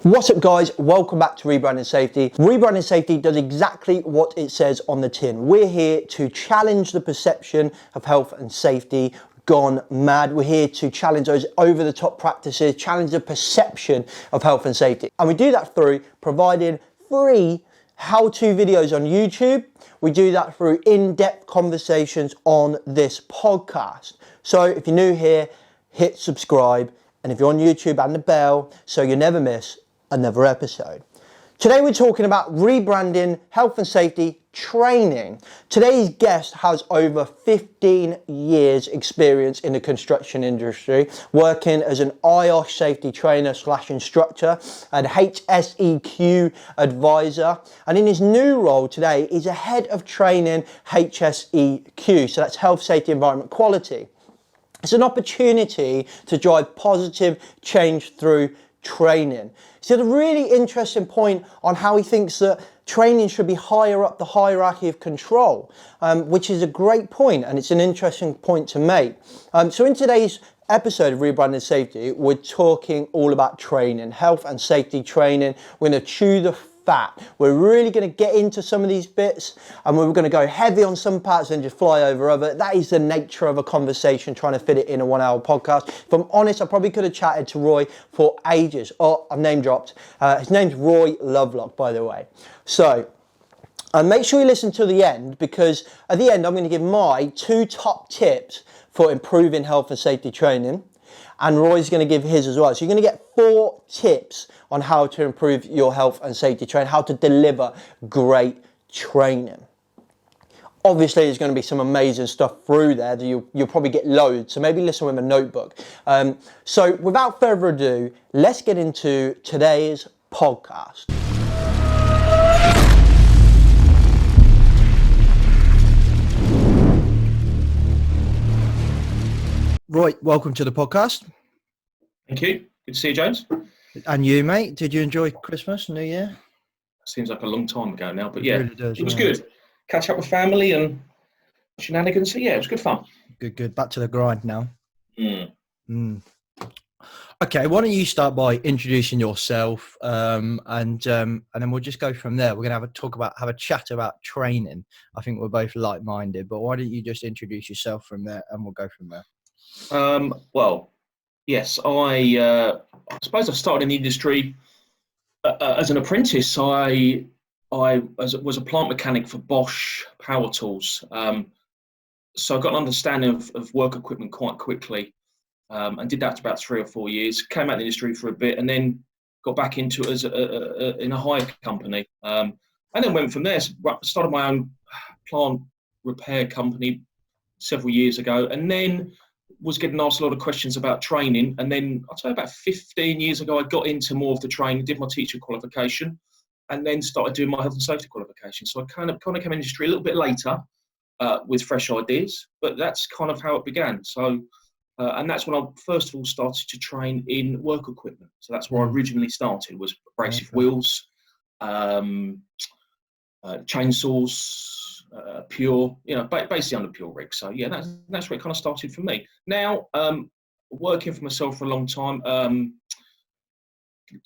What's up guys, welcome back to Rebranding Safety. Rebranding Safety does exactly what it says on the tin. We're here to challenge the perception of health and safety gone mad. We're here to challenge those over the top practices, challenge the perception of health and safety. And we do that through providing free how-to videos on YouTube. We do that through in-depth conversations on this podcast. So if you're new here, hit subscribe. And if you're on YouTube, and the bell so you never miss another episode. Today we're talking about rebranding health and safety training. Today's guest has over 15 years experience in the construction industry, working as an IOSH Safety Trainer / instructor and HSEQ advisor. And in his new role today, he's a head of training HSEQ. So that's Health, Safety, Environment, Quality. It's an opportunity to drive positive change through training. He's had a really interesting point on how he thinks that training should be higher up the hierarchy of control, which is a great point, and it's an interesting point to make. So in today's episode of Rebranding Safety, we're talking all about training, health and safety training. We're going to chew the fat. We're really going to get into some of these bits, and we're going to go heavy on some parts and just fly over other. That is the nature of a conversation, trying to fit it in a 1 hour podcast. If I'm honest, I probably could have chatted to Roy for ages. Oh, I've name dropped. His name's Roy Lovelock, by the way. So make sure you listen to the end, because at the end I'm going to give my 2 top tips for improving health and safety training, and Roy's going to give his as well. So you're going to get 4 tips on how to improve your health and safety training, how to deliver great training. Obviously, there's going to be some amazing stuff through there that you'll probably get loads, so maybe listen with a notebook. So without further ado, let's get into today's podcast. Roy, welcome to the podcast. Thank you. Good to see you, James. And you, mate. Did you enjoy Christmas, New Year? Seems like a long time ago now, but yeah, It really does, it was yeah. good. Catch up with family and shenanigans. So yeah, it was good fun. Good. Back to the grind now. Mm. Okay, why don't you start by introducing yourself, and then we'll just go from there. We're going to have a chat about training. I think we're both like-minded, but why don't you just introduce yourself from there, and we'll go from there. Well, yes, I suppose I started in the industry as an apprentice. I was a plant mechanic for Bosch power tools. So I got an understanding of work equipment quite quickly, and did that for about 3 or 4 years. Came out of the industry for a bit, and then got back into it as in a hire company, and then went from there. Started my own plant repair company several years ago, and then was getting asked a lot of questions about training. And then I'd say about 15 years ago, I got into more of the training, did my teacher qualification, and then started doing my health and safety qualification. So I kind of came in the industry a little bit later with fresh ideas, but that's kind of how it began. So, and that's when I first of all started to train in work equipment. So that's where I originally started, was abrasive wheels, chainsaws, pure, basically under pure rigs. So yeah, that's where it kind of started for me. Now, working for myself for a long time. A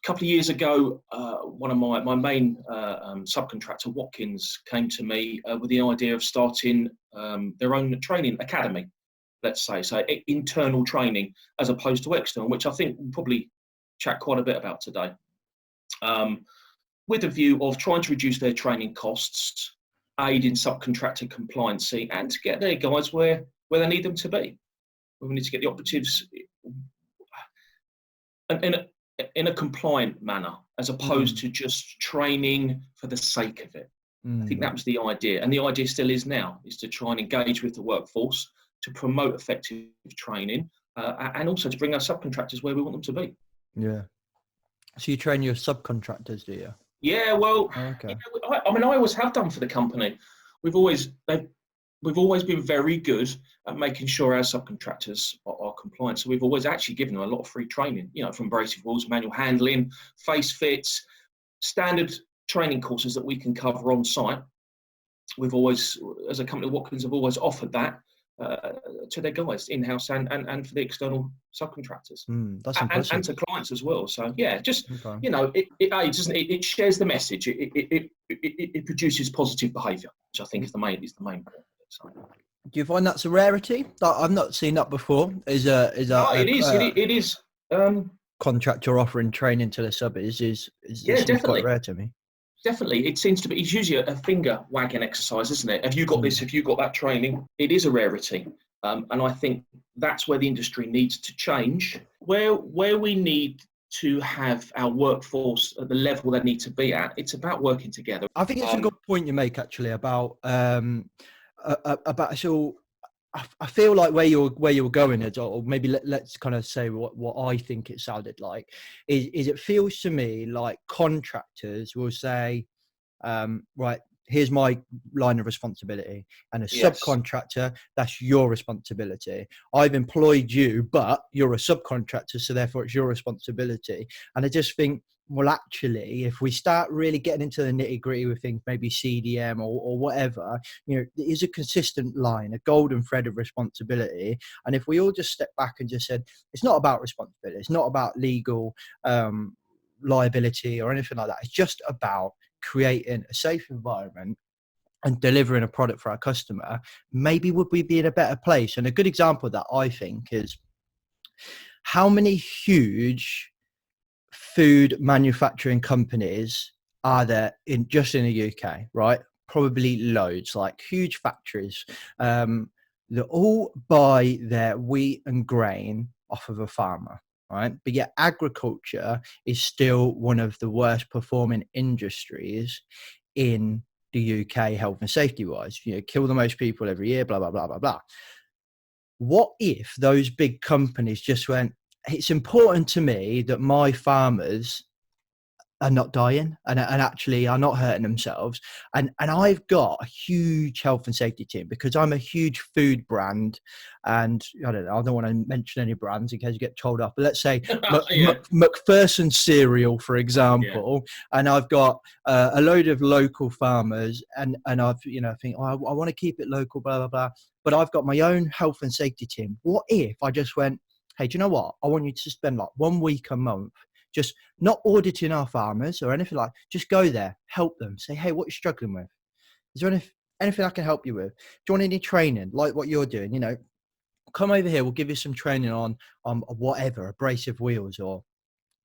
couple of years ago, one of my main subcontractor, Watkins, came to me with the idea of starting their own training academy, let's say, so internal training as opposed to external, which I think we'll probably chat quite a bit about today, with a view of trying to reduce their training costs, aid in subcontractor compliancy, and to get their guys where they need them to be. We need to get the operatives in a compliant manner, as opposed to just training for the sake of it. I think that was the idea, and the idea still is now, is to try and engage with the workforce to promote effective training, and also to bring our subcontractors where we want them to be. Yeah. So you train your subcontractors, do you? Yeah, well, okay. I always have done for the company. We've always been very good at making sure our subcontractors are compliant. So we've always actually given them a lot of free training, from abrasive wheels, manual handling, face fits, standard training courses that we can cover on site. We've always, as a company, Watkins have always offered that to their guys in-house and for the external subcontractors, That's and impressive. to clients as well. So yeah, just Okay. it shares the message. It produces positive behaviour, which I think is the main point. So. Do you find that's a rarity? I've not seen that before. No, it is. It is. Contractor offering training to the sub it seems quite Definitely. rare to me. Definitely, it seems to be. It's usually a finger wagging exercise, isn't it? Have you got this? Have you got that training? It is a rarity, and I think that's where the industry needs to change. Where we need to have our workforce at the level they need to be at. It's about working together. I think it's a good point you make actually about so. I feel like where you're going is, or maybe let's kind of say what I think it sounded like is it feels to me like contractors will say, right, here's my line of responsibility, and a subcontractor, that's your responsibility. I've employed you, but you're a subcontractor, so therefore it's your responsibility. And I just think, well, actually, if we start really getting into the nitty gritty with things, maybe CDM or whatever, there is a consistent line, a golden thread of responsibility. And if we all just step back and just said, it's not about responsibility, it's not about legal liability or anything like that. It's just about creating a safe environment and delivering a product for our customer, maybe would we be in a better place? And a good example of that, I think, is how many huge food manufacturing companies are there just in the UK, right? Probably loads, like huge factories that all buy their wheat and grain off of a farmer, right? But yet agriculture is still one of the worst performing industries in the UK, health and safety wise. Kill the most people every year, blah, blah, blah, blah, blah. What if those big companies just went, it's important to me that my farmers are not dying and actually are not hurting themselves. And I've got a huge health and safety team because I'm a huge food brand. And I don't want to mention any brands in case you get told off, but let's say MacPherson cereal, for example. And I've got a load of local farmers and I've, think, I want to keep it local, blah, blah, blah. But I've got my own health and safety team. What if I just went, hey, do you know what? I want you to spend like 1 week a month just not auditing our farmers or anything like, just go there, help them, say, hey, what are you struggling with? Is there anything I can help you with? Do you want any training like what you're doing? Come over here, we'll give you some training on whatever, abrasive wheels or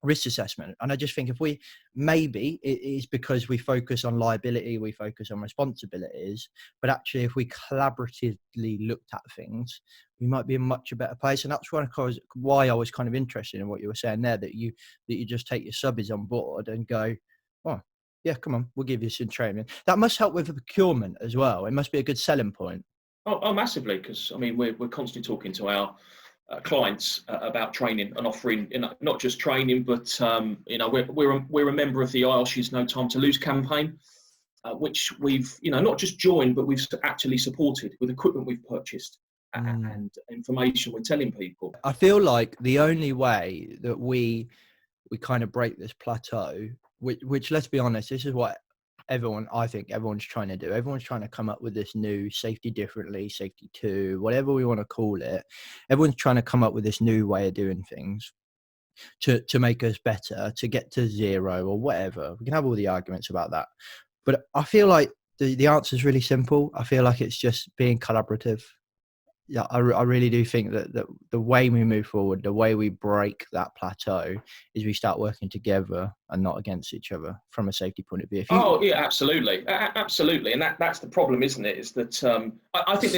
risk assessment. And I just think if we, maybe it is because we focus on liability, we focus on responsibilities, but actually if we collaboratively looked at things, we might be in much a better place. And that's why I was kind of interested in what you were saying there, that you just take your subbies on board and go, oh yeah, come on, we'll give you some training. That must help with the procurement as well. It must be a good selling point. Oh, massively, because I mean we're constantly talking to our clients about training and offering, not just training, but we're a member of the IOSH's No Time to Lose campaign, which we've not just joined, but we've actually supported with equipment we've purchased and information we're telling people. I feel like the only way that we kind of break this plateau, which let's be honest, this is what I think everyone's trying to do. Everyone's trying to come up with this new safety differently, safety 2, whatever we want to call it. Everyone's trying to come up with this new way of doing things to make us better, to get to 0 or whatever. We can have all the arguments about that. But I feel like the answer is really simple. I feel like it's just being collaborative. Yeah, I really do think that the way we move forward, the way we break that plateau is we start working together and not against each other from a safety point of view. Absolutely. Absolutely. And that's the problem, isn't it? Is that I think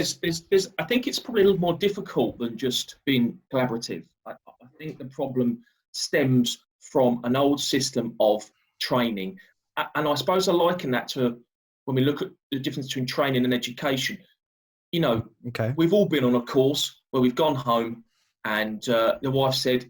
I think it's probably a little more difficult than just being collaborative. I think the problem stems from an old system of training. And I suppose I liken that to when we look at the difference between training and education. Okay. We've all been on a course where we've gone home and the wife said,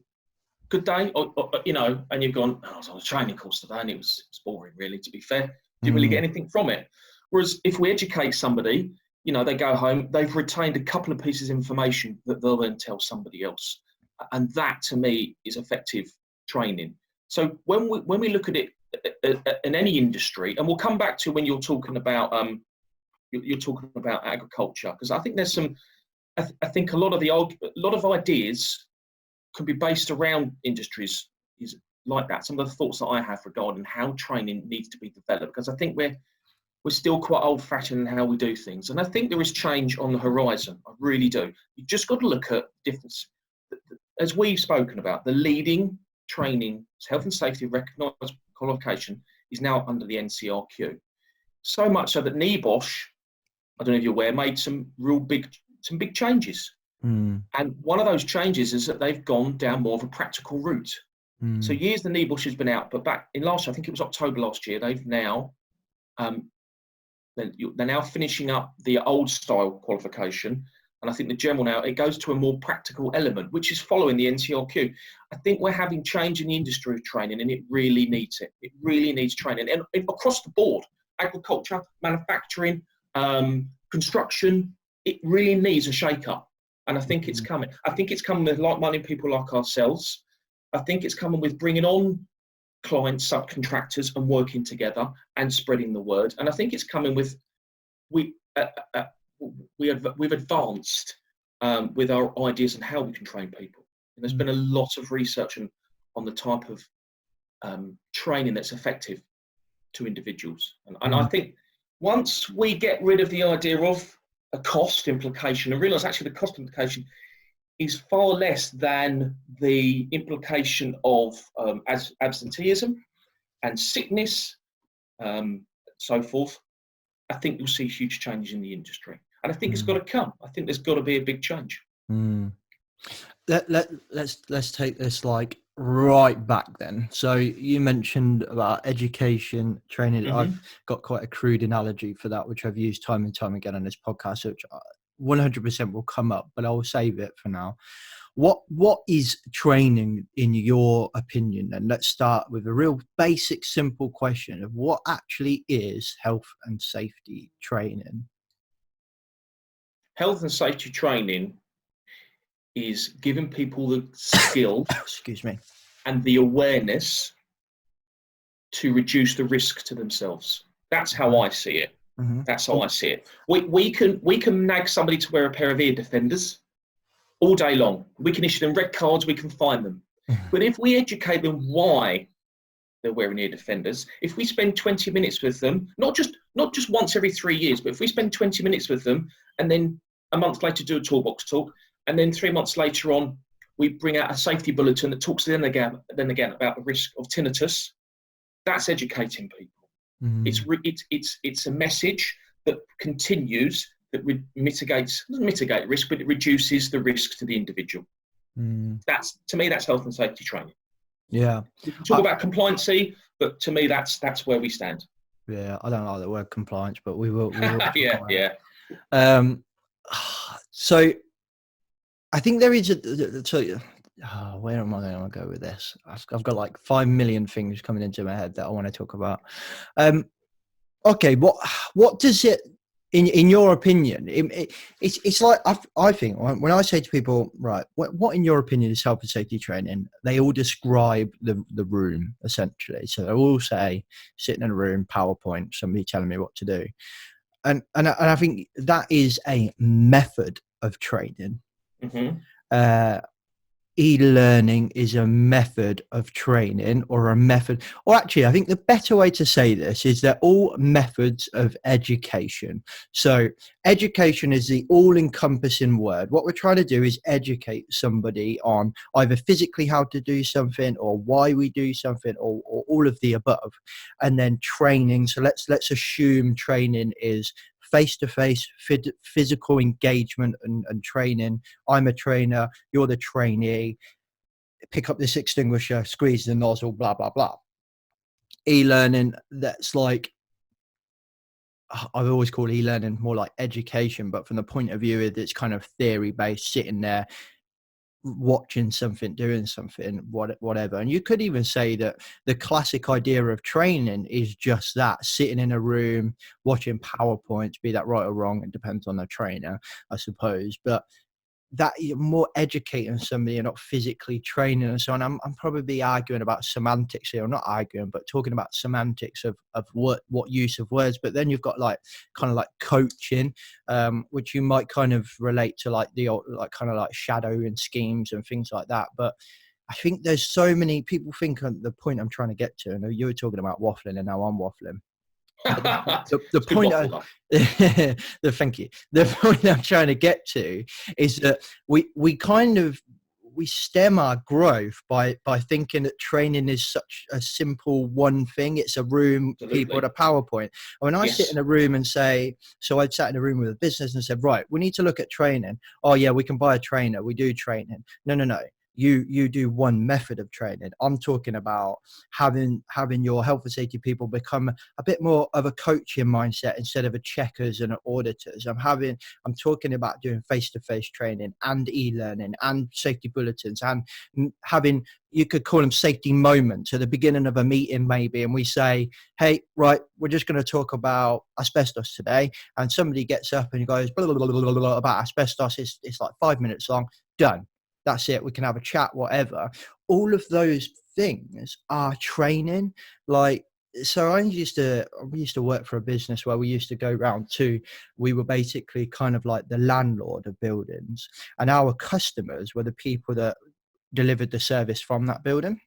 good day, and you've gone, I was on a training course today and it was boring, really, to be fair. Didn't really get anything from it. Whereas if we educate somebody, they go home, they've retained a couple of pieces of information that they'll then tell somebody else. And that, to me, is effective training. So when we look at it in any industry, and we'll come back to when you're talking about agriculture, because I think there's some I think a lot of ideas can be based around industries is like that. Some of the thoughts that I have regarding how training needs to be developed, because I think we're still quite old-fashioned in how we do things, and I think there is change on the horizon. I really do. You just got to look at difference, as we've spoken about. The leading training, health and safety recognised qualification, is now under the NCRQ. So much so that NEBOSH, I don't know if you're aware, made some big changes. And one of those changes is that they've gone down more of a practical route. So years the NEBOSH has been out, but back in last year, I think it was October last year, they've now they're now finishing up the old style qualification, and I think the general now, it goes to a more practical element, which is following the NCRQ. I think we're having change in the industry of training, and it really needs it. It really needs training, and across the board, agriculture, manufacturing, construction, it really needs a shake-up, and I think it's coming. I think it's coming with like-minded people like ourselves. I think it's coming with bringing on clients, subcontractors, and working together and spreading the word. And I think it's coming with we've advanced with our ideas on how we can train people. And there's been a lot of research on the type of training that's effective to individuals. And I think once we get rid of the idea of a cost implication and realise actually the cost implication is far less than the implication of absenteeism and sickness, so forth, I think you'll see huge change in the industry. And I think it's got to come. I think there's got to be a big change. Let's take this like right back then. So you mentioned about education training. I've got quite a crude analogy for that, which I've used time and time again on this podcast, which 100% will come up, but I'll save it for now. What is training in your opinion? And let's start with a real basic, simple question of what actually is health and safety training? Health and safety training is giving people the skill excuse me, and the awareness to reduce the risk to themselves. That's how I see it. That's how I see it. We can nag somebody to wear a pair of ear defenders all day long. We can issue them red cards, we can fine them. But if we educate them why they're wearing ear defenders, if we spend 20 minutes with them, not just once every 3 years, but if we spend 20 minutes with them and then a month later do a toolbox talk, and then 3 months later on, we bring out a safety bulletin that talks then again about the risk of tinnitus, that's educating people. It's a message that continues, that doesn't mitigate risk, but it reduces the risk to the individual. That's, to me, that's health and safety training. Yeah. We can talk about compliancy, but to me, that's where we stand. Yeah, I don't like the word compliance, but we will yeah. So I think there is where am I going to go with this? I've got like 5 million things coming into my head that I want to talk about. Okay, what does it, in your opinion, it's like, I think when I say to people, right, what in your opinion is health and safety training, they all describe the room essentially. So they all say sitting in a room, PowerPoint, somebody telling me what to do, and I think that is a method of training. E-learning is a method of training, or actually I think the better way to say this is they're all methods of education. So education is the all-encompassing word. What we're trying to do is educate somebody on either physically how to do something, or why we do something, or all of the above. And then training, so let's assume training is face-to-face physical engagement and training. I'm a trainer, you're the trainee, pick up this extinguisher, squeeze the nozzle, blah blah blah. E-learning, that's like, I've always called e-learning more like education, but from the point of view it's kind of theory based, sitting there watching something, doing something, whatever. And you could even say that the classic idea of training is just that, sitting in a room watching PowerPoints, be that right or wrong, it depends on the trainer, I suppose. But that you're more educating somebody and not physically training and so on. I'm probably arguing about semantics here, or not arguing, but talking about semantics of what use of words. But then you've got like kind of like coaching, which you might kind of relate to like the old, like kind of like shadowing schemes and things like that. But I think there's so many people think on the point I'm trying to get to. I know you were talking about waffling and now I'm waffling. The point thank you. The point I'm trying to get to is that we stem our growth by thinking that training is such a simple one thing. It's a room, Absolutely. people at a PowerPoint. And when I sit in a room and say, so I'd sat in a room with a business and said, right, we need to look at training. Oh yeah, we can buy a trainer. We do training. No. You do one method of training. I'm talking about having your health and safety people become a bit more of a coaching mindset instead of a checkers and auditors. I'm talking about doing face-to-face training and e-learning and safety bulletins and having, you could call them safety moments at the beginning of a meeting maybe, and we say, hey, right, we're just going to talk about asbestos today, and somebody gets up and goes blah, blah, blah, blah, blah, about asbestos. It's like 5 minutes long. Done. That's it. We can have a chat, whatever. All of those things are training. Like, so we used to work for a business where we used to go around we were basically kind of like the landlord of buildings, and our customers were the people that delivered the service from that building.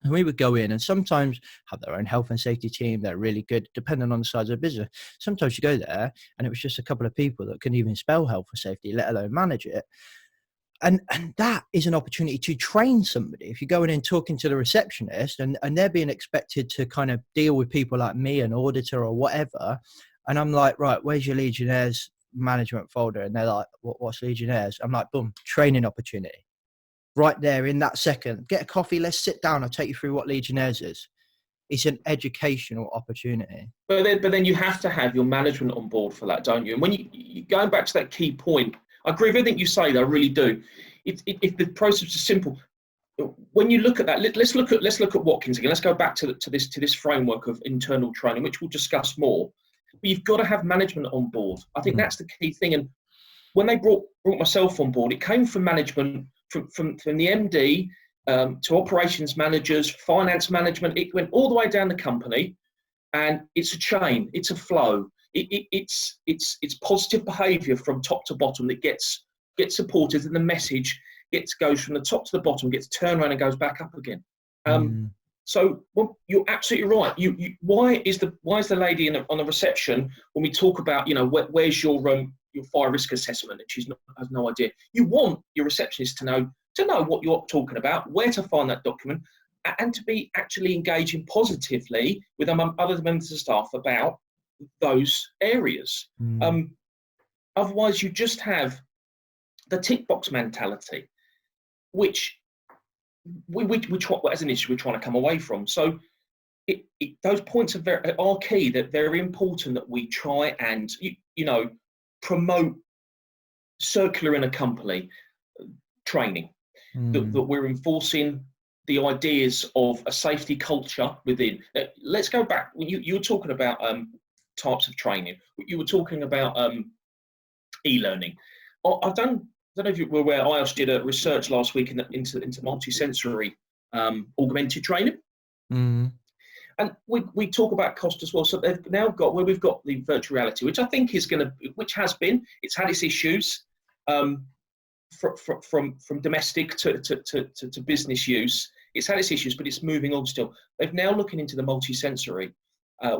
And we would go in and sometimes have their own health and safety team. They're really good, depending on the size of the business. Sometimes you go there and it was just a couple of people that couldn't even spell health and safety, let alone manage it. And that is an opportunity to train somebody. If you're going in talking to the receptionist and they're being expected to kind of deal with people like me, an auditor or whatever. And I'm like, right, where's your Legionnaires management folder? And they're like, what's Legionnaires? I'm like, boom, training opportunity. Right there in that second. Get a coffee, let's sit down. I'll take you through what Legionnaires is. It's an educational opportunity. But then you have to have your management on board for that, don't you? And when you going back to that key point, I agree with everything you say, though, I really do. If the process is simple, when you look at that, let's look at Watkins again. Let's go back to this framework of internal training, which we'll discuss more. But you've got to have management on board. I think that's the key thing. And when they brought myself on board, it came from management, from the MD to operations managers, finance management. It went all the way down the company, and it's a chain. It's a flow. It's positive behaviour from top to bottom that gets supported, and the message goes from the top to the bottom, gets turned around and goes back up again. So you're absolutely right. Why is the lady on the reception, when we talk about, where's your fire risk assessment, and she has no idea? You want your receptionist to know what you're talking about, where to find that document, and to be actually engaging positively with other members of staff about those areas. Otherwise, you just have the tick box mentality, which as an issue we're trying to come away from. So those points are key. That very important that we try and promote circular in a company training, that we're enforcing the ideas of a safety culture within. Let's go back. You were talking about types of training. You were talking about e-learning. I don't know if you were aware, IOSH did a research last week into multi-sensory augmented training. And we talk about cost as well. So they've now got, where we've got the virtual reality, which I think is it's had its issues from domestic to business use. It's had its issues, but it's moving on still. They're now looking into the multi-sensory,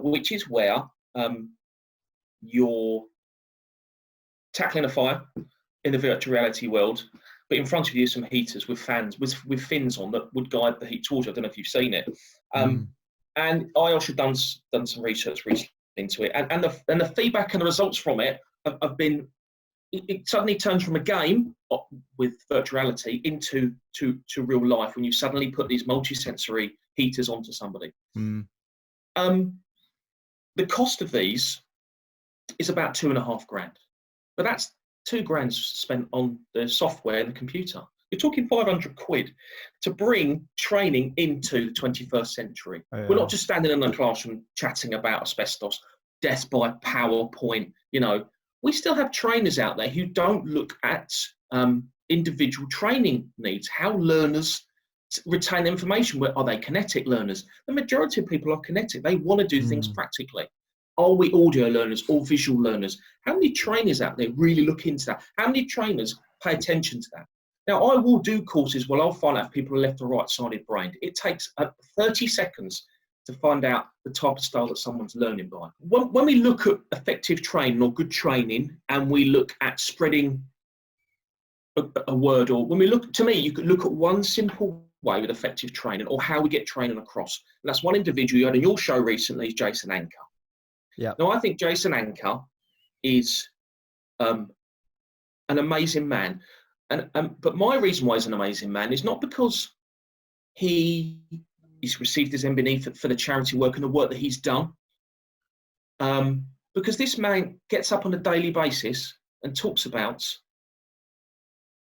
which is where you're tackling a fire in the virtual reality world, but in front of you some heaters with fans with fins on that would guide the heat towards you. I don't know if you've seen it. And IOSH have done some research recently into it, and the feedback and the results from it have been, it suddenly turns from a game with virtual reality into real life when you suddenly put these multi-sensory heaters onto somebody. The cost of these is about $2,500, but that's $2,000 spent on the software and the computer. You're talking £500 to bring training into the 21st century. Oh, yeah. We're not just standing in a classroom chatting about asbestos, death by PowerPoint. We still have trainers out there who don't look at individual training needs, how learners retain information. Are they kinetic learners? The majority of people are kinetic. They want to do things practically. Are we audio learners or visual learners? How many trainers out there really look into that? How many trainers pay attention to that? Now, I will do courses where I'll find out if people are left or right-sided brained. It takes 30 seconds to find out the type of style that someone's learning by. When we look at effective training or good training, and we look at spreading a word, or when we look, to me, you could look at one simple way with effective training, or how we get training across. And that's one individual you had on your show recently, is Jason Anker. Yeah. Now, I think Jason Anker is an amazing man. But my reason why he's an amazing man is not because he's received his MBE for the charity work and the work that he's done. Because this man gets up on a daily basis and talks about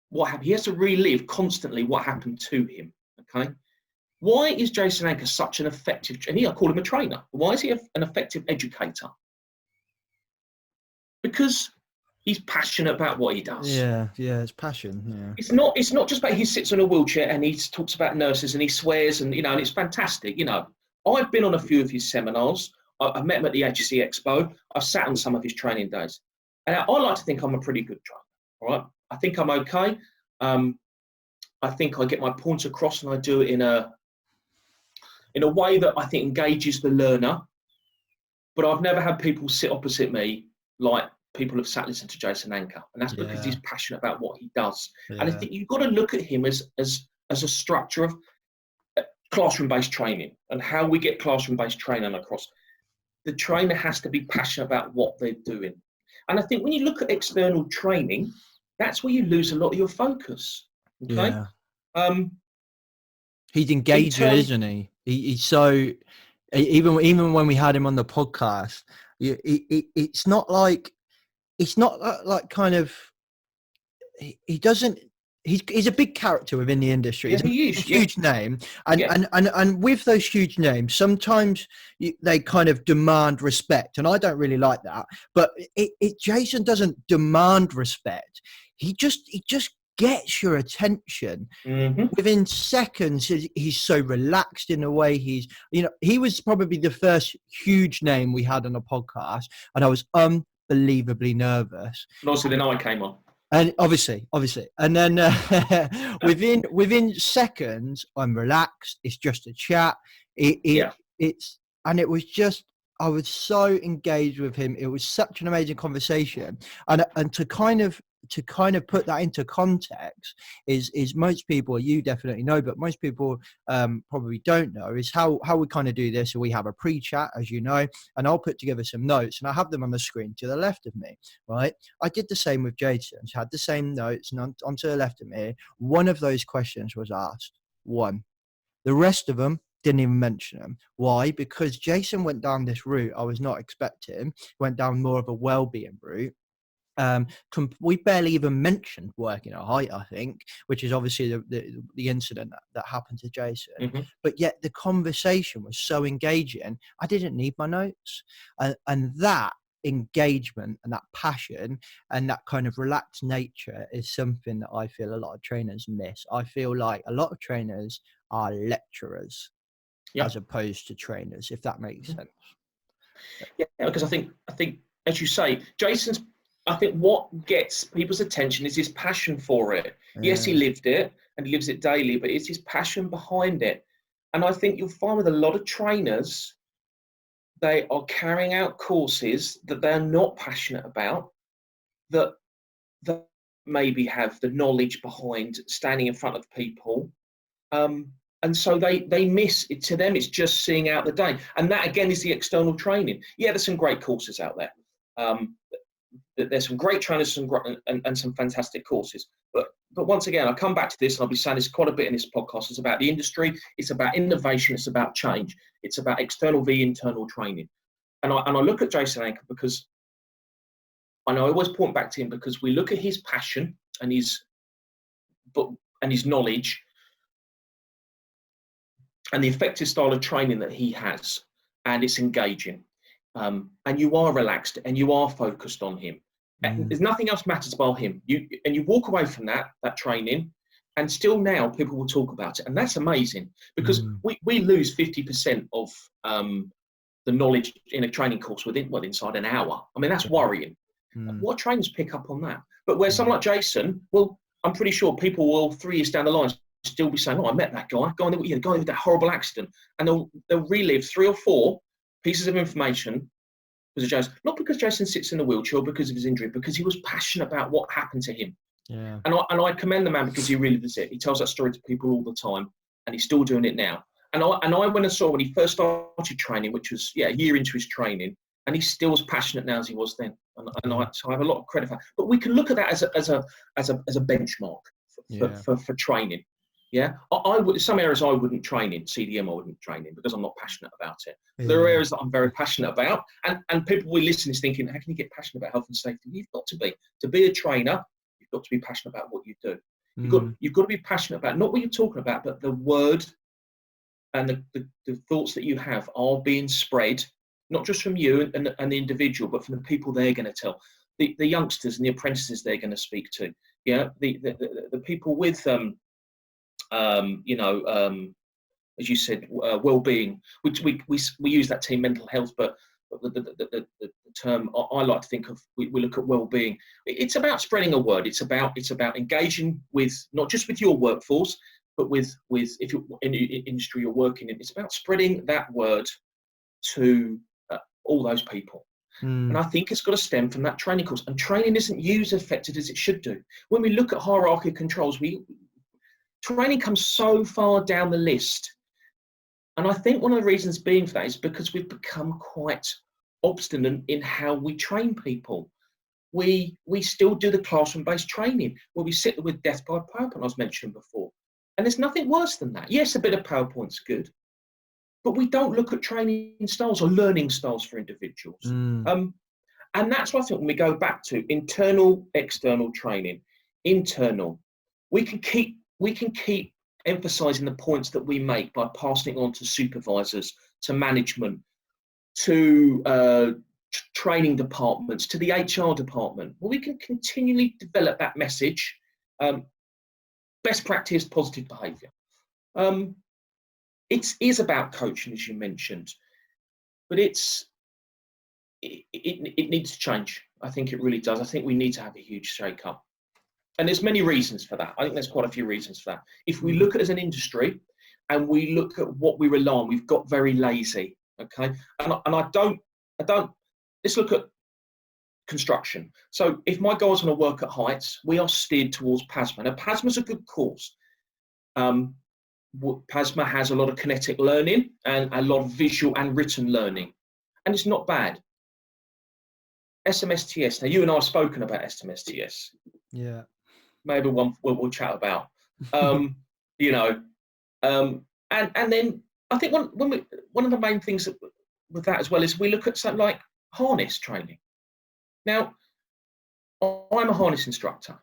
what happened. He has to relive constantly what happened to him. Okay. Why is Jason Anker such an effective, and I call him a trainer. Why is he an effective educator? Because he's passionate about what he does. Yeah, it's passion. Yeah. It's not just about he sits in a wheelchair and he talks about nurses and he swears and and it's fantastic. I've been on a few of his seminars. I've met him at the HSEQ Expo. I've sat on some of his training days, and I like to think I'm a pretty good trainer. All right, I think I'm okay. I think I get my points across, and I do it in a way that I think engages the learner. But I've never had people sit opposite me like people have sat listening to Jason Anker, and that's because he's passionate about what he does. And I think you've got to look at him as a structure of classroom-based training and how we get classroom-based training across. The trainer has to be passionate about what they're doing. And I think when you look at external training, that's where you lose a lot of your focus. Okay. Yeah. He's engaging, isn't he? He's so, even when we had him on the podcast, it's not like kind of, he doesn't, he's a big character within the industry. He's a huge name, and with those huge names, sometimes they kind of demand respect, and I don't really like that. But Jason doesn't demand respect. He just gets your attention within seconds. He's so relaxed in a way. He was probably the first huge name we had on a podcast, and I was unbelievably nervous. And also then I came on. And obviously, and then within seconds, I'm relaxed. It's just a chat. It was just, I was so engaged with him. It was such an amazing conversation, and to kind of put that into context is most people, you definitely know, but most people probably don't know, is how we kind of do this. So we have a pre-chat, as you know, and I'll put together some notes, and I have them on the screen to the left of me, right? I did the same with Jason. Had the same notes, and on to the left of me, one of those questions was asked. One. The rest of them didn't even mention them. Why? Because Jason went down this route I was not expecting, went down more of a well-being route. We barely even mentioned working at height, I think, which is obviously the incident that happened to Jason. But yet the conversation was so engaging, I didn't need my notes. And that engagement and that passion and that kind of relaxed nature is something that I feel a lot of trainers miss. I feel like a lot of trainers are lecturers as opposed to trainers, if that makes sense. Yeah, because I think, as you say, I think what gets people's attention is his passion for it. Yes, he lived it and he lives it daily, but it's his passion behind it. And I think you'll find with a lot of trainers, they are carrying out courses that they're not passionate about, that maybe have the knowledge behind standing in front of people. And so they miss it. To them, it's just seeing out the day. And that, again, is the external training. Yeah, there's some great courses out there. There's some great trainers and some fantastic courses. But once again, I come back to this, and I'll be saying this quite a bit in this podcast. It's about the industry. It's about innovation. It's about change. It's about external v internal training. And I look at Jason Anker because, and I always point back to him because we look at his passion and his knowledge and the effective style of training that he has, and it's engaging. And you are relaxed and you are focused on him. There's nothing else matters bar him. You walk away from that training, and still now people will talk about it, and that's amazing, because we lose 50% of the knowledge in a training course inside an hour. I mean, that's worrying. What trainers pick up on that? But where someone like Jason, well, I'm pretty sure people will 3 years down the line still be saying, "Oh, I met that guy, the guy with that horrible accident," and they'll relive 3 or 4 pieces of information because of Jason. Not because Jason sits in a wheelchair or because of his injury, because he was passionate about what happened to him. Yeah. And I commend the man, because he really does it. He tells that story to people all the time, and he's still doing it now. And I went and saw when he first started training, which was a year into his training, and he's still as passionate now as he was then. So I have a lot of credit for that. But we can look at that as a benchmark for training. Yeah, some areas I wouldn't train in. CDM I wouldn't train in because I'm not passionate about it. Yeah. There are areas that I'm very passionate about, and people will listen is thinking, how can you get passionate about health and safety? You've got to be. To be a trainer, you've got to be passionate about what you do. You've got to be passionate about not what you're talking about, but the word and the thoughts that you have are being spread, not just from you and the individual, but from the people they're going to tell, the youngsters and the apprentices they're going to speak to. Yeah, the people with as you said, well-being, which we use that team mental health, but the term I like to think of, we look at well-being. It's about spreading a word. It's about engaging with, not just with your workforce, but with if you're in the industry you're working in. It's about spreading that word to all those people. And I think it's got to stem from that training course. And training isn't used as effective as it should do. When we look at hierarchy controls, training comes so far down the list. And I think one of the reasons being for that is because we've become quite obstinate in how we train people. We still do the classroom-based training where we sit with death by PowerPoint, I was mentioning before. And there's nothing worse than that. Yes, a bit of PowerPoint's good, but we don't look at training styles or learning styles for individuals. And that's what I think when we go back to internal, external training. Internal, we can keep emphasizing the points that we make by passing it on to supervisors, to management, to training departments, to the HR department. Well, we can continually develop that message. Best practice, positive behavior. It is about coaching, as you mentioned, but it needs to change. I think it really does. I think we need to have a huge shake-up. And there's many reasons for that. I think there's quite a few reasons for that. If we look at it as an industry and we look at what we rely on, we've got very lazy, okay? And I don't, let's look at construction. So if my guys want to work at heights, we are steered towards PASMA. Now, PASMA's a good course. PASMA has a lot of kinetic learning and a lot of visual and written learning, and it's not bad. SMSTS, now you and I have spoken about SMSTS. Yeah. Maybe we'll chat about, and then I think one of the main things with that as well is we look at something like harness training. Now, I'm a harness instructor.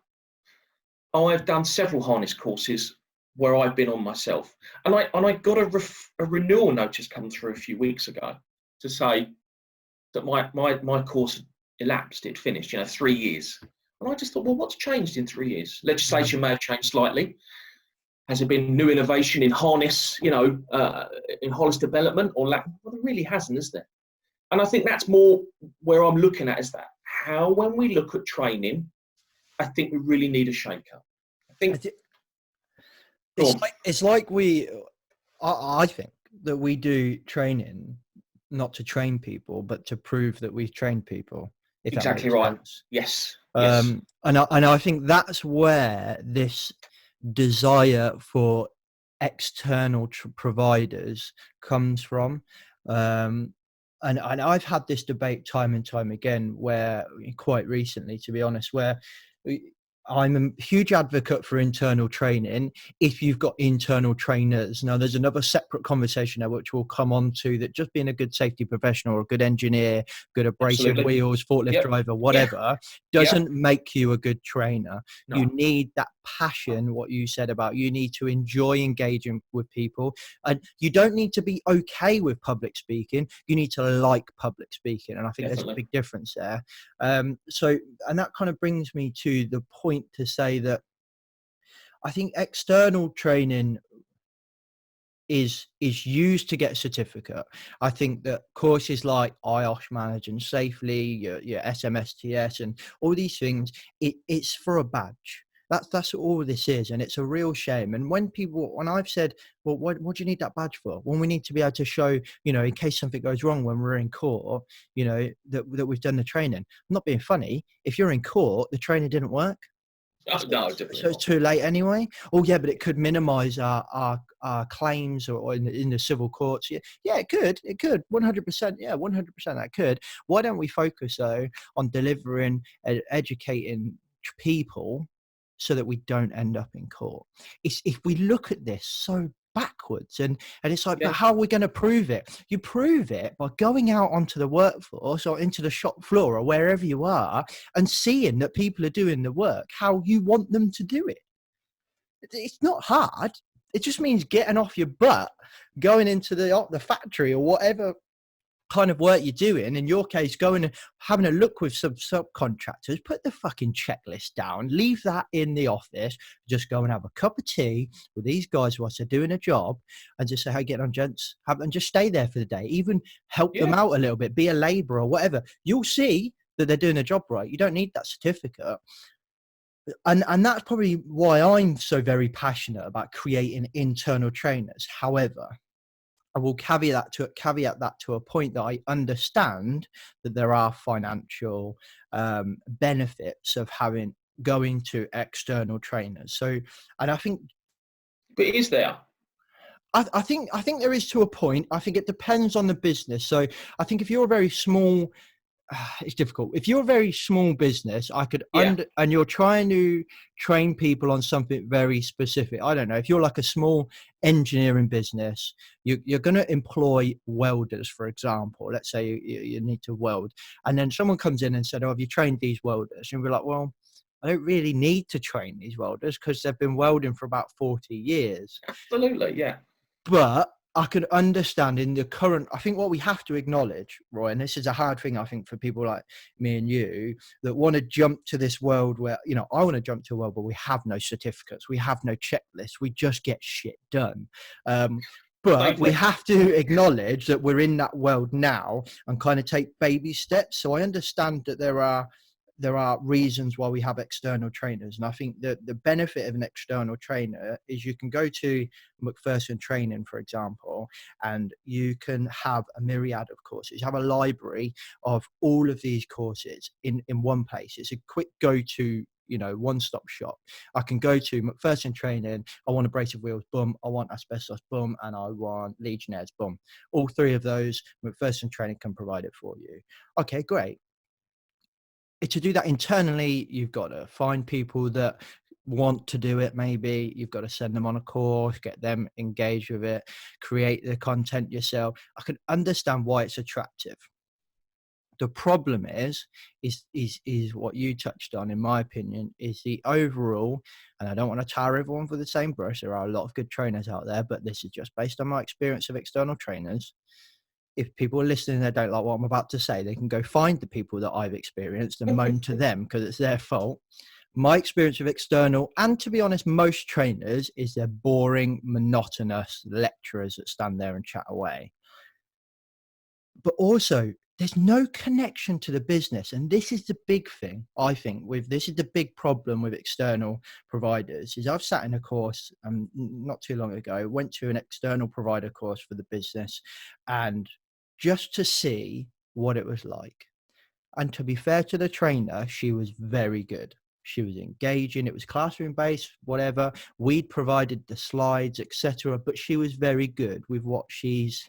I've done several harness courses where I've been on myself, and I got a renewal notice come through a few weeks ago to say that my course elapsed, it finished, 3 years. And I just thought, well, what's changed in 3 years? Legislation may have changed slightly. Has there been new innovation in harness, in harness development or lack? Well, there really hasn't, is there? And I think that's more where I'm looking at, is that how, when we look at training, I think we really need a shake-up. I think it's like I think that we do training not to train people, but to prove that we've trained people. Exactly right. Yes. And I think that's where this desire for external providers comes from. And I've had this debate time and time again, where quite recently, to be honest, where I'm a huge advocate for internal training if you've got internal trainers. Now, there's another separate conversation there which we'll come on to, that just being a good safety professional or a good engineer, good abrasive Absolutely. wheels, forklift Yep. driver, whatever, doesn't make you a good trainer. No. You need that passion, what you said about you need to enjoy engaging with people. And you don't need to be okay with public speaking. You need to like public speaking. And I think there's a big difference there. And that kind of brings me to the point to say that I think external training is used to get a certificate. I think that courses like IOSH Managing Safely, your SMSTS and all these things, it's for a badge. That's all this is, and it's a real shame. And when I've said, well, what do you need that badge for? When we need to be able to show, in case something goes wrong when we're in court, that we've done the training. I'm not being funny. If you're in court, the training didn't work. Oh, no, definitely So it's too late anyway. Oh yeah, but it could minimise our claims or in the civil courts. Yeah, it could 100%. Yeah, 100% that could. Why don't we focus though on delivering, educating people so that we don't end up in court? If we look at this so backwards and it's like, but how are we going to prove it? You prove it by going out onto the workforce or into the shop floor or wherever you are and seeing that people are doing the work how you want them to do it. It's not hard. It just means getting off your butt, going into the factory or whatever kind of work you're doing. In your case, going and having a look with some subcontractors, put the fucking checklist down, leave that in the office, just go and have a cup of tea with these guys whilst they're doing a job and just say, hey, get on, gents, and just stay there for the day, even help them out a little bit, be a labourer or whatever. You'll see that they're doing a job right. You don't need that certificate. And that's probably why I'm so very passionate about creating internal trainers. However, I will caveat that to a point that I understand that there are financial benefits of going to external trainers. So, and I think, but is there? I think there is to a point. I think it depends on the business. So, I think if you're a very small, it's difficult. If you're a very small business, I could and you're trying to train people on something very specific. I don't know. If you're like a small engineering business, you're going to employ welders, for example. Let's say you need to weld, and then someone comes in and said, "Oh, have you trained these welders?" And we're like, "Well, I don't really need to train these welders because they've been welding for about 40 years." Absolutely, yeah. But I can understand in the current, I think what we have to acknowledge, Roy, and this is a hard thing, I think, for people like me and you that want to jump to this world where, I want to jump to a world where we have no certificates, we have no checklists, we just get shit done. But we have to acknowledge that we're in that world now and kind of take baby steps. So I understand that there are reasons why we have external trainers. And I think that the benefit of an external trainer is you can go to MacPherson training, for example, and you can have a myriad of courses. You have a library of all of these courses in one place. It's a quick go-to, one-stop shop. I can go to MacPherson training. I want abrasive wheels, boom. I want asbestos, boom. And I want Legionnaires, boom. All three of those, MacPherson training can provide it for you. Okay, great. To do that internally, you've got to find people that want to do it. Maybe you've got to send them on a course, get them engaged with it, create the content yourself. I can understand why it's attractive. The problem is what you touched on, in my opinion, is the overall, and I don't want to tar everyone for the same brush. There are a lot of good trainers out there, but this is just based on my experience of external trainers. If people are listening and they don't like what I'm about to say, they can go find the people that I've experienced and moan to them because it's their fault. My experience of external, and to be honest, most trainers, is they're boring, monotonous lecturers that stand there and chat away. But also, there's no connection to the business. And this is the big thing, I think, this is the big problem with external providers, is I've sat in a course not too long ago, went to an external provider course for the business, and just to see what it was like. And to be fair to the trainer, she was very good. She was engaging. It was classroom based, whatever. We'd provided the slides, etc. But she was very good with what she's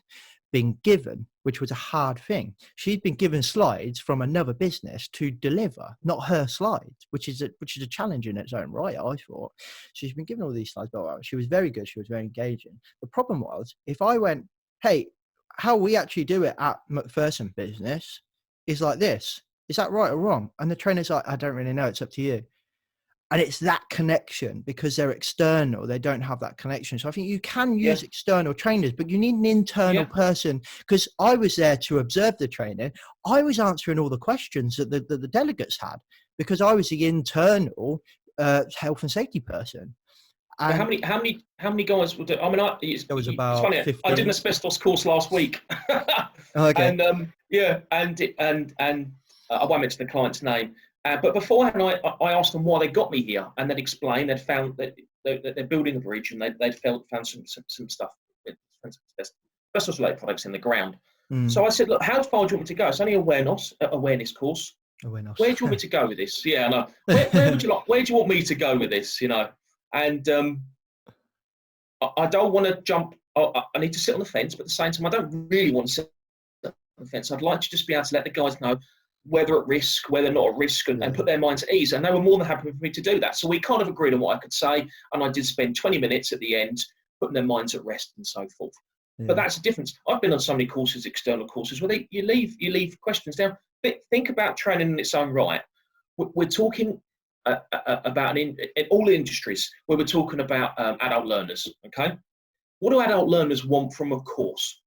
been given, which was a hard thing. She'd been given slides from another business to deliver, not her slides, which is a challenge in its own right, I thought. She's been given all these slides, but she was very good. She was very engaging. The problem was, if I went, hey, how we actually do it at MacPherson business is like this. Is that right or wrong? And the trainer's like, I don't really know. It's up to you. And it's that connection, because they're external. They don't have that connection. So I think you can use external trainers, but you need an internal person, because I was there to observe the training. I was answering all the questions that the delegates had, because I was the internal health and safety person. And how many guys would do? I mean, there was about it's funny. 15. I did an asbestos course last week. Okay. And I won't mention the client's name. But beforehand, I asked them why they got me here, and they'd explained they'd found that they're building a bridge, and they'd found some stuff, asbestos-related products in the ground. So I said, look, how far do you want me to go? It's only awareness course. Awareness. Where do you want me to go with this? Yeah, I know. Where would you like? Where do you want me to go with this? You know, and I don't want to jump. I need to sit on the fence, but at the same time, I don't really want to sit on the fence. I'd like to just be able to let the guys know whether at risk, whether not at risk, and put their minds at ease. And they were more than happy for me to do that. So we kind of agreed on what I could say, and I did spend 20 minutes at the end putting their minds at rest and so forth. But that's the difference. I've been on so many courses, external courses, where you leave questions down. Think about training in its own right. We're talking about in all industries where we're talking about adult learners. Okay, what do adult learners want from a course?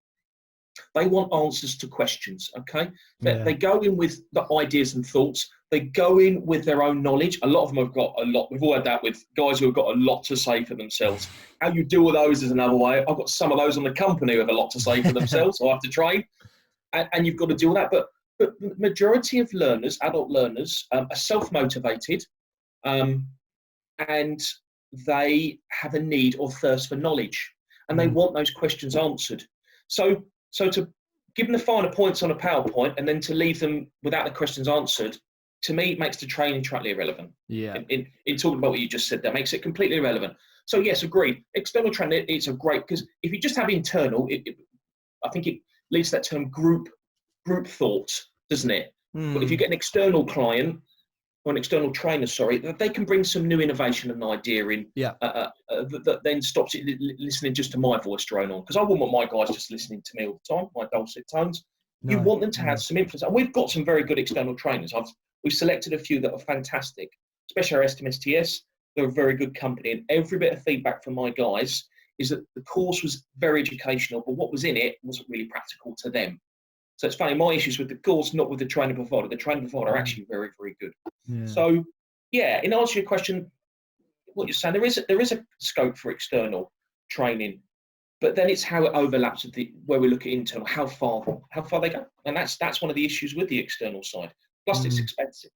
They want answers to questions. Okay, they go in with the ideas and thoughts. They go in with their own knowledge. A lot of them have got a lot. We've all had that with guys who have got a lot to say for themselves. How you deal with those is another way. I've got some of those on the company who have a lot to say for themselves, so I have to train, and you've got to deal with that. But the majority of learners, adult learners, are self-motivated, and they have a need or thirst for knowledge, and they want those questions answered. So to give them the finer points on a PowerPoint and then to leave them without the questions answered, to me, it makes the training totally irrelevant. Yeah. In talking about what you just said, that makes it completely irrelevant. So yes, agreed. External training, it's a great, because if you just have internal, I think it leads to that term group thought, doesn't it? But if you get an external client, or an external trainer, sorry, they can bring some new innovation and idea in that then stops it listening just to my voice drone on. Because I wouldn't want my guys just listening to me all the time, my dulcet tones. No, you want them to have some influence. And we've got some very good external trainers. We've selected a few that are fantastic, especially our STS. They're a very good company. And every bit of feedback from my guys is that the course was very educational, but what was in it wasn't really practical to them. So it's funny, my issues with the course, not with the training provider. The training provider are actually very, very good. Yeah. So, yeah, in answer to your question, what you're saying, there is a scope for external training, but then it's how it overlaps with where we look at internal, how far they go, and that's one of the issues with the external side. Plus, it's expensive,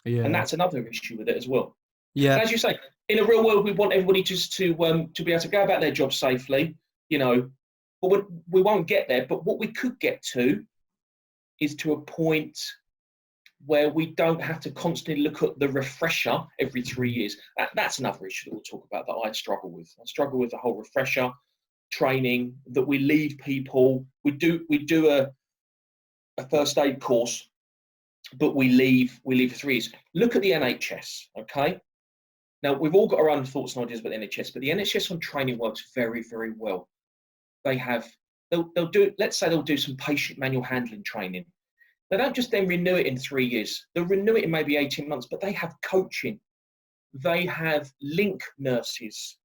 and that's another issue with it as well. Yeah, and as you say, in a real world, we want everybody just to be able to go about their job safely, you know. But we won't get there. But what we could get to is to a point where we don't have to constantly look at the refresher every 3 years. That's another issue that we'll talk about that I struggle with. I struggle with the whole refresher training that we leave people. We do a first aid course, but we leave 3 years. Look at the NHS, okay? Now, we've all got our own thoughts and ideas about the NHS, but the NHS on training works very, very well. They'll do some patient manual handling training. They don't just then renew it in 3 years. They'll renew it in maybe 18 months, but they have coaching. They have link nurses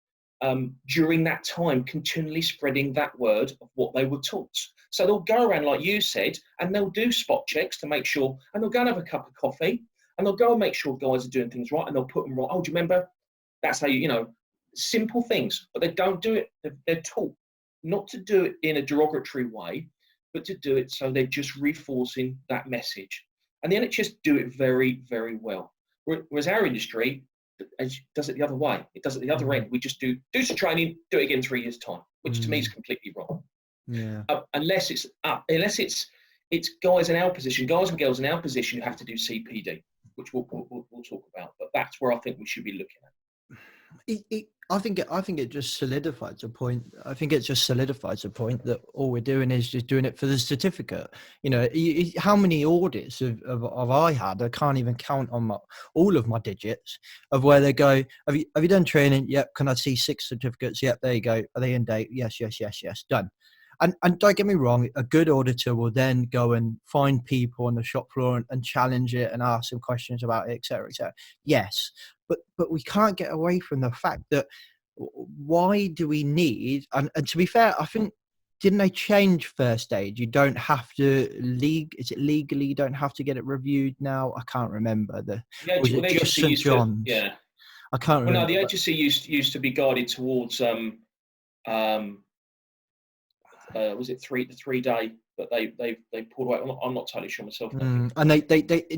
during that time, continually spreading that word of what they were taught. So they'll go around, like you said, and they'll do spot checks to make sure, and they'll go and have a cup of coffee, and they'll go and make sure guys are doing things right, and they'll put them right. Oh, do you remember? That's how simple things, but they don't do it. They're taught not to do it in a derogatory way, but to do it so they're just reinforcing that message. And the NHS do it very, very well. Whereas our industry does it the other way. It does it the other end. We just do some training, do it again in 3 years' time, which to me is completely wrong. Yeah. Unless it's guys in our position, guys and girls in our position who have to do CPD, which we'll talk about. But that's where I think we should be looking at. I think it just solidifies a point. I think it just solidifies a point that all we're doing is just doing it for the certificate. You know, how many audits of I had? I can't even count on all of my digits of where they go. Have you done training? Yep. Can I see 6 certificates? Yep. There you go. Are they in date? Yes. Yes. Yes. Yes. Done. And don't get me wrong, a good auditor will then go and find people on the shop floor and challenge it and ask them questions about it, et cetera, et cetera. Yes, but we can't get away from the fact that why do we need, and to be fair, I think, didn't they change first aid? You don't have to is it legally you don't have to get it reviewed now? I can't remember. Was it just St. John's? Yeah. I can't Well, remember. no, the HSE used to be guided towards was it 3-day, but they pulled away. I'm not totally sure myself. And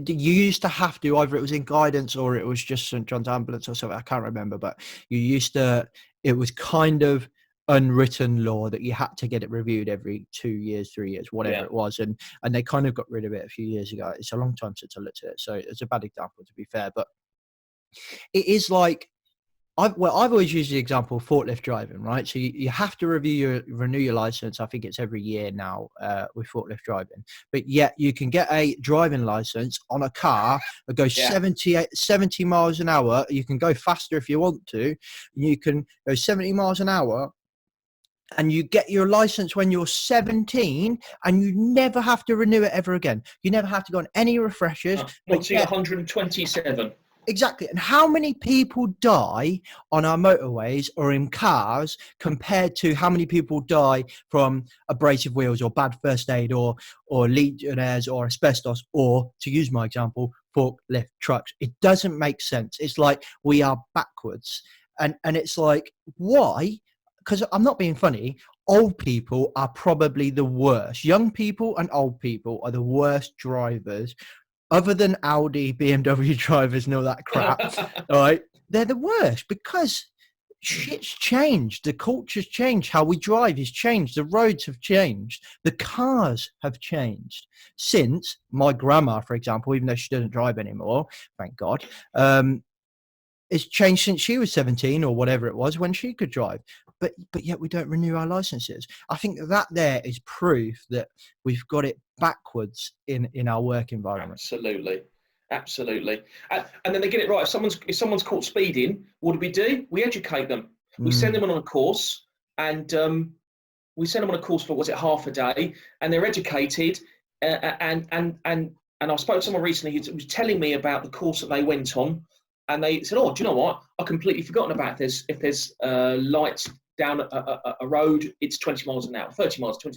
you used to have to, either it was in guidance or it was just St. John's Ambulance or something, I can't remember, but you used to, it was kind of unwritten law that you had to get it reviewed every 2 years, 3 years, whatever it was, and they kind of got rid of it a few years ago. It's a long time since I looked at it, so it's a bad example, to be fair, but it is like, I've always used the example of forklift driving, right? So you have to renew your license. I think it's every year now with forklift driving. But yet you can get a driving license on a car that goes 70 miles an hour. You can go faster if you want to. You can go 70 miles an hour. And you get your license when you're 17, and you never have to renew it ever again. You never have to go on any refreshers. Not till 127. Exactly. And how many people die on our motorways or in cars compared to how many people die from abrasive wheels or bad first aid or Legionnaires or asbestos or, to use my example, forklift trucks? It doesn't make sense. It's like we are backwards. And it's like, why? Because I'm not being funny. Old people are probably the worst. Young people and old people are the worst drivers. Other than Audi, BMW drivers and all that crap, all right, they're the worst because shit's changed. The culture's changed. How we drive has changed. The roads have changed. The cars have changed since my grandma, for example, even though she doesn't drive anymore, thank God, it's changed since she was 17 or whatever it was when she could drive. But yet we don't renew our licenses. I think that there is proof that we've got it backwards in our work environment. Absolutely. And then they get it right. If someone's caught speeding, what do? We educate them. We send them on a course, and we send them on a course for, was it half a day, and they're educated. And I spoke to someone recently who was telling me about the course that they went on, and they said, "Oh, do you know what? I've completely forgotten about this. If there's lights down a road, it's 20 miles an hour, 30 miles an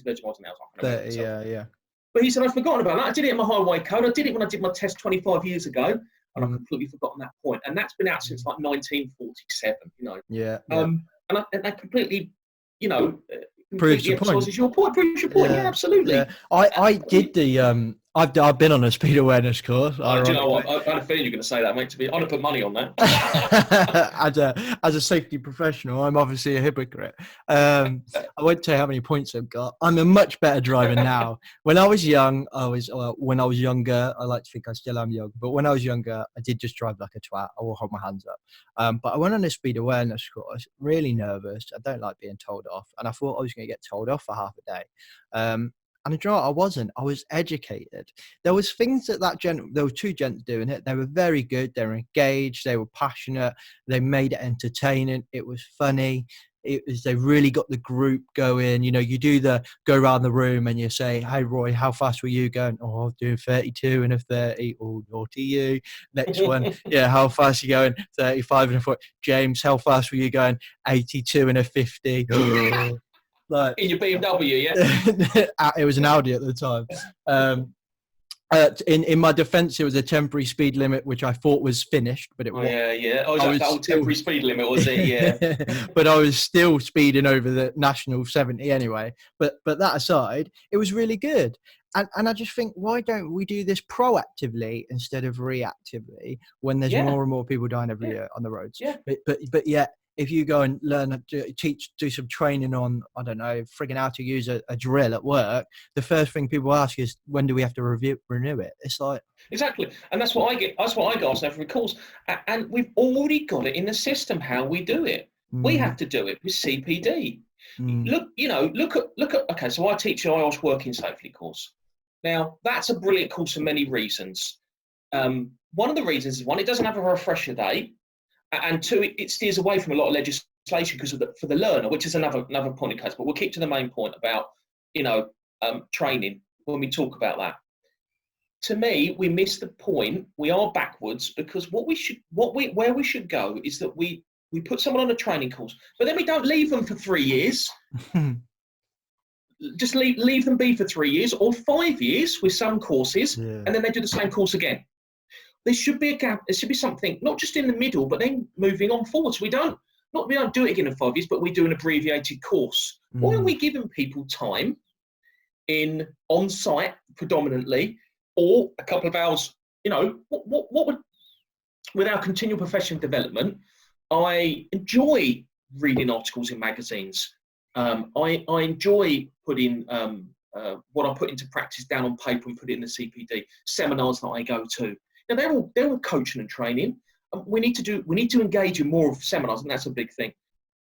hour. 30, yeah. But he said, I've forgotten about that. I did it in my highway code. I did it when I did my test 25 years ago, and I've completely forgotten that point. And that's been out since like 1947, you know. Yeah. And that completely, you know, proves your point. Proves your point. Yeah, absolutely. Yeah. I did the I've been on a speed awareness course. Do you know what? I had a feeling you were going to say that, mate. I'd have put money on that. As a safety professional, I'm obviously a hypocrite. I won't tell you how many points I've got. I'm a much better driver now. When I was young, when I was younger, I like to think I still am young, but when I was younger, I did just drive like a twat. I will hold my hands up. But I went on a speed awareness course, really nervous. I don't like being told off. And I thought I was going to get told off for half a day. And you know what? I wasn't. I was educated. There was things that there were 2 gents doing it. They were very good. They were engaged. They were passionate. They made it entertaining. It was funny. They really got the group going. You know, you do the go around the room and you say, "Hey, Roy, how fast were you going?" "Oh, I was doing 32 and a 30. "Oh, naughty you." Next one, "Yeah, how fast are you going?" 35 and a 40. "James, how fast were you going?" 82 and a 50. Like, in your BMW, yeah? It was an Audi at the time. In my defense, it was a temporary speed limit, which I thought was finished, but it wasn't. Yeah. Oh, that old temporary speed limit, was it? Yeah. But I was still speeding over the national 70 anyway. But that aside, it was really good. And I just think, why don't we do this proactively instead of reactively when there's more and more people dying every year on the roads? Yeah. But yet, if you go and learn, do some training on, I don't know, frigging how to use a drill at work, the first thing people ask is, when do we have to renew it? It's like, exactly, and that's what I get. That's what I got every course, and we've already got it in the system how we do it. We have to do it with CPD. Look, look at. Okay, so I teach the IOSH Working Safely course. Now, that's a brilliant course for many reasons. One of the reasons is, one, it doesn't have a refresher day, and two, it steers away from a lot of legislation because for the learner, which is another point in case. But we'll keep to the main point about training when we talk about that. To me, we miss the point. We are backwards, because where we should go is that we put someone on a training course, but then we don't leave them for 3 years. Just leave them be for 3 years or 5 years with some courses, and then they do the same course again. There should be a gap. There should be something, not just in the middle, but then moving on forwards. We don't do it again in 5 years, but we do an abbreviated course. Why are we giving people time on site predominantly, or a couple of hours? What would, with our continual professional development, I enjoy reading articles in magazines. I enjoy putting what I put into practice down on paper and put it in the CPD seminars that I go to. Now, they're all coaching and training. We need to engage in more of seminars, and that's a big thing.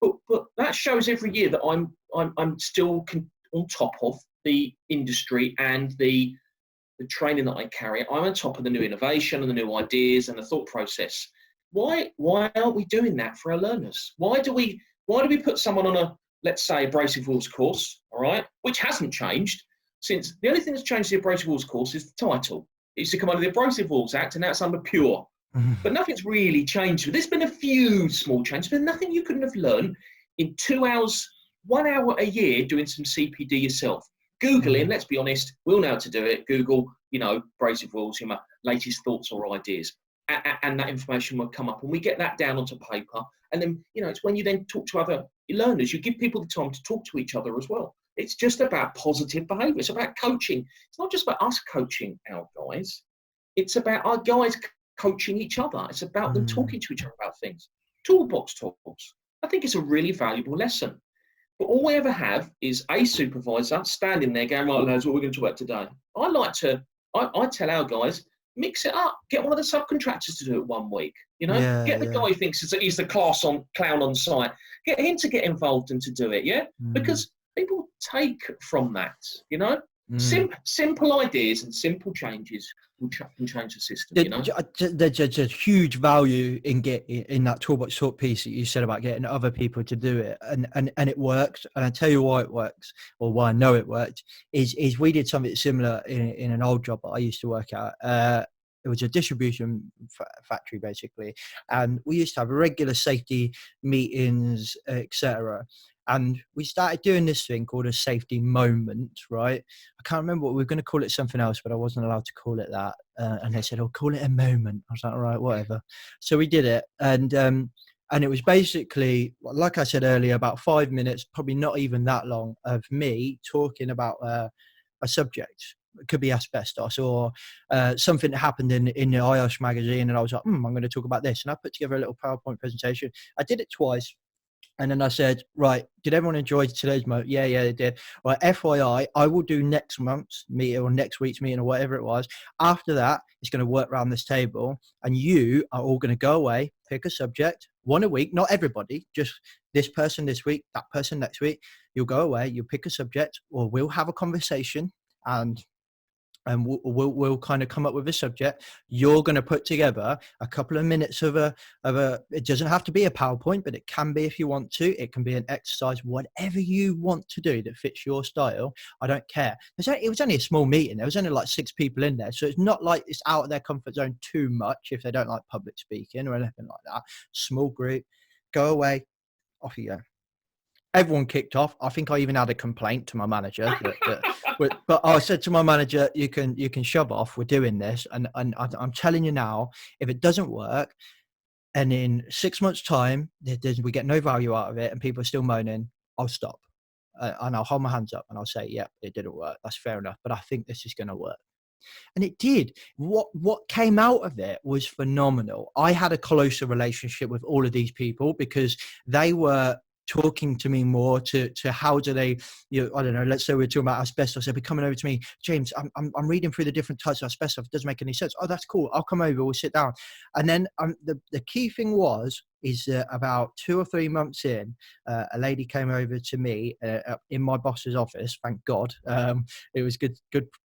But that shows every year that I'm still on top of the industry and the training that I carry. I'm on top of the new innovation and the new ideas and the thought process. Why aren't we doing that for our learners? Why do we put someone on a, let's say, abrasive rules course, all right, which hasn't changed since, the only thing that's changed the abrasive rules course is the title. It used to come under the Abrasive Rules Act, and now it's under Pure. But nothing's really changed. There's been a few small changes, but nothing you couldn't have learned in 2 hours, 1 hour a year doing some CPD yourself. Googling, let's be honest, we'll know how to do it. Google, abrasive rules, my latest thoughts or ideas. And that information will come up, and we get that down onto paper. And then, it's when you then talk to other learners, you give people the time to talk to each other as well. It's just about positive behaviour. It's about coaching. It's not just about us coaching our guys. It's about our guys coaching each other. It's about them talking to each other about things. Toolbox talks. I think it's a really valuable lesson. But all we ever have is a supervisor standing there going, right, lads, what we're going to talk about today. I tell our guys, mix it up. Get one of the subcontractors to do it 1 week. Get the guy who thinks he's the clown on site. Get him to get involved and to do it. Yeah, because people take from that. Simple ideas and simple changes can change the system. There's a huge value in that toolbox talk piece that you said about getting other people to do it, and it works. And I tell you why it works, or why I know it worked, is we did something similar in an old job that I used to work at. It was a distribution factory basically, and we used to have regular safety meetings, etc. And we started doing this thing called a safety moment, right? I can't remember what we were going to call it, something else, but I wasn't allowed to call it that. And they said, "Oh, call it a moment." I was like, "All right, whatever." So we did it, and it was basically, like I said earlier, about 5 minutes, probably not even that long, of me talking about a subject. It could be asbestos or something that happened in the IOSH magazine, and I was like, I'm going to talk about this, and I put together a little PowerPoint presentation. I did it twice. And then I said, right, did everyone enjoy today's moment? Yeah, they did. Well, FYI, I will do next month's meeting or next week's meeting or whatever it was. After that, it's going to work around this table, and you are all going to go away, pick a subject, one a week, not everybody, just this person this week, that person next week. You'll go away, you'll pick a subject, or we'll have a conversation, and we'll kind of come up with a subject. You're going to put together a couple of minutes of a, it doesn't have to be a PowerPoint, but it can be if you want to. It can be an exercise, whatever you want to do that fits your style. I don't care. It was only a small meeting. There was only like 6 people in there. So it's not like it's out of their comfort zone too much if they don't like public speaking or anything like that. Small group, go away, off you go. Everyone kicked off. I think I even had a complaint to my manager. But I said to my manager, you can shove off. We're doing this. And I'm telling you now, if it doesn't work, and in 6 months' time, we get no value out of it and people are still moaning, I'll stop. And I'll hold my hands up and I'll say, yeah, it didn't work. That's fair enough. But I think this is going to work. And it did. What came out of it was phenomenal. I had a closer relationship with all of these people because they were talking to me more to how do they, I don't know, let's say we're talking about asbestos, they'll be coming over to me, James, I'm reading through the different types of asbestos, it doesn't make any sense. Oh, that's cool, I'll come over, we'll sit down. And then the key thing is about 2 or 3 months in, a lady came over to me in my boss's office, thank God. It was good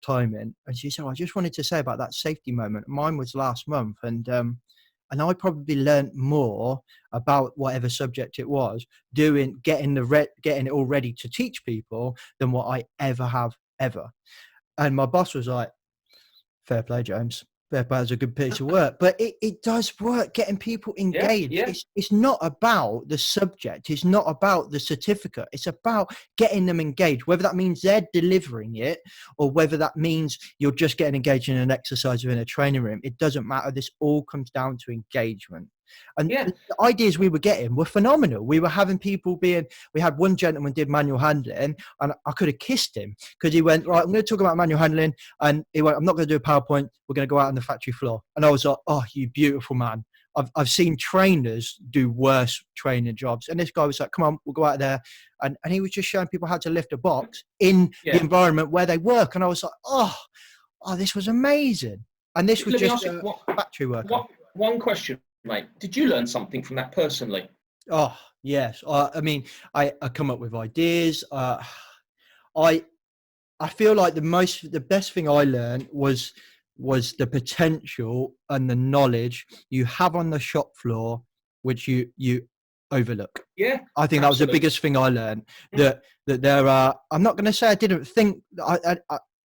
timing, and she said, I just wanted to say about that safety moment, mine was last month, and I probably learned more about whatever subject it was getting it all ready to teach people than what I ever have ever. And my boss was like, fair play, James. Fair play, is a good piece of work. But it does work, getting people engaged. Yeah. It's not about the subject. It's not about the certificate. It's about getting them engaged, whether that means they're delivering it or whether that means you're just getting engaged in an exercise within a training room. It doesn't matter. This all comes down to engagement. And the ideas we were getting were phenomenal. We were having people we had one gentleman did manual handling, and I could have kissed him because he went, right, I'm going to talk about manual handling. And he went, I'm not going to do a PowerPoint. We're going to go out on the factory floor. And I was like, oh, you beautiful man. I've seen trainers do worse training jobs. And this guy was like, come on, we'll go out there. And he was just showing people how to lift a box in the environment where they work. And I was like, oh, this was amazing. And this was just a factory worker. One question, mate. Did you learn something from that personally? Oh, yes. I mean, I come up with ideas. I feel like the best thing I learned was the potential and the knowledge you have on the shop floor, which you overlook. Yeah. I think that was the biggest thing I learned, that there are, I'm not going to say I didn't think,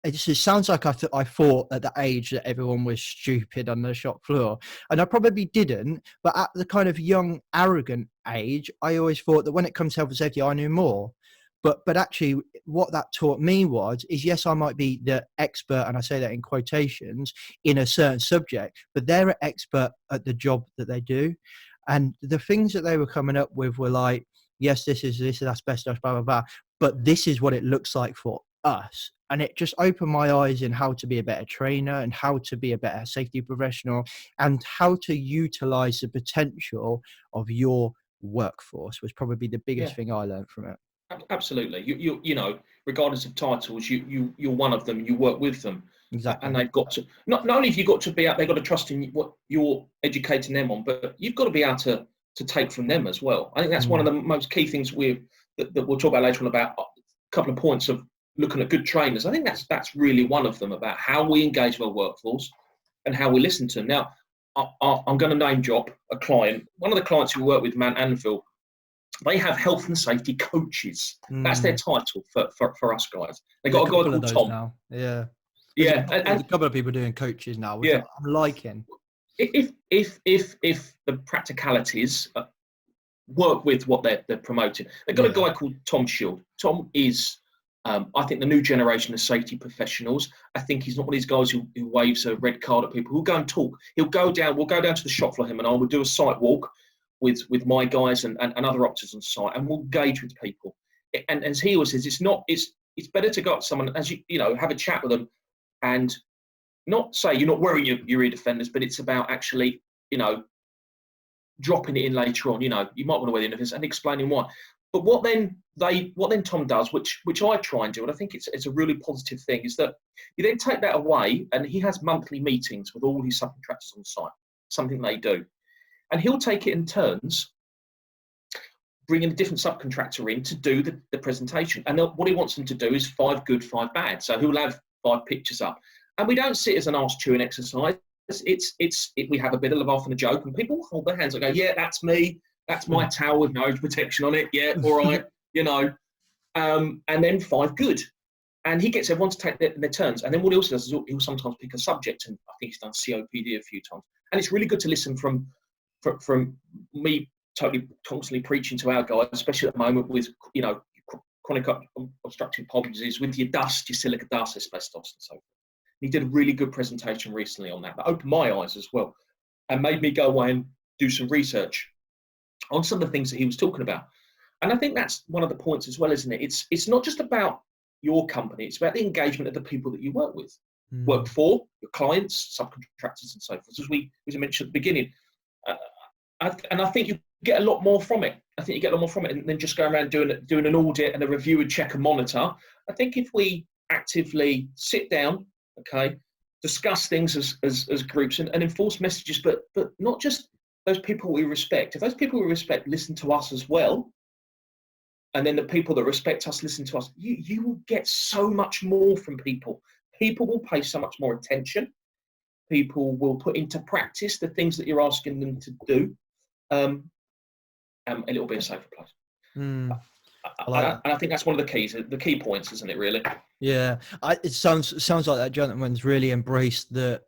it just sounds like I thought at the age that everyone was stupid on the shop floor, and I probably didn't. But at the kind of young, arrogant age, I always thought that when it comes to health and safety, I knew more. But actually, what that taught me is yes, I might be the expert, and I say that in quotations, in a certain subject, but they're an expert at the job that they do, and the things that they were coming up with were like, yes, this is asbestos, blah blah blah, but this is what it looks like for us. And it just opened my eyes in how to be a better trainer and how to be a better safety professional and how to utilize the potential of your workforce was probably the biggest thing I learned from it. Absolutely. You know, regardless of titles, you're one of them, you work with them. Exactly. And they've got to, not only have you got to be out, they've got to trust in what you're educating them on, but you've got to be able to take from them as well. I think that's one of the most key things that we'll talk about later on, about a couple of points of looking at good trainers. I think that's really one of them, about how we engage with our workforce and how we listen to them. Now, I'm going to name drop a client. One of the clients who work with Mount Anvil, they have health and safety coaches. That's their title for us guys. They got a guy called Tom. Now. Yeah. There's a couple of people doing coaches now, which I'm liking. If the practicalities work with what they're promoting, they've got a guy called Tom Shield. Tom is, I think, the new generation of safety professionals. I think he's not one of these guys who waves a red card at people. Who'll go and talk. We'll go down to the shop floor, him and I will do a site walk with my guys and other operators on site, and we'll engage with people. And as he always says, it's better to go up to someone, as you know, have a chat with them, and not say you're not wearing your ear defenders, but it's about actually, you know, dropping it in later on. You know, you might want to wear the ear defenders and explaining why. But what then Tom does, which I try and do, and I think it's a really positive thing, is that you then take that away, and he has monthly meetings with all his subcontractors on site, something they do. And he'll take it in turns, bringing a different subcontractor in to do the presentation. And what he wants them to do is 5 good, 5 bad. So he'll have 5 pictures up. And we don't sit as an arse chewing exercise. We have a bit of laugh and a joke, and people hold their hands and go, yeah, that's me. That's my towel with nose protection on it. Yeah, all right, you know. And then 5 good. And he gets everyone to take their turns. And then what he also does is he'll sometimes pick a subject, and I think he's done COPD a few times. And it's really good to listen from me constantly preaching to our guys, especially at the moment with, you know, chronic obstructive pulmonary disease, with your dust, your silica dust, asbestos, and so forth. He did a really good presentation recently on that opened my eyes as well, and made me go away and do some research on some of the things that he was talking about. And I think that's one of the points as well, isn't it? It's not just about your company, it's about the engagement of the people that you work with. work for, your clients, subcontractors, and so forth. As we mentioned at the beginning, and I think you get a lot more from it. I think you get a lot more from it than just going around doing an audit and a review and check and monitor. I think if we actively sit down, okay, discuss things as groups and enforce messages, but not just those people we respect. If those people we respect listen to us as well, and then the people that respect us listen to us, you will get so much more from people. People will pay so much more attention. People will put into practice the things that you're asking them to do. It'll be a safer place. And I think that's one of the key points, isn't it? Really. Yeah, it sounds like that gentleman's really embraced the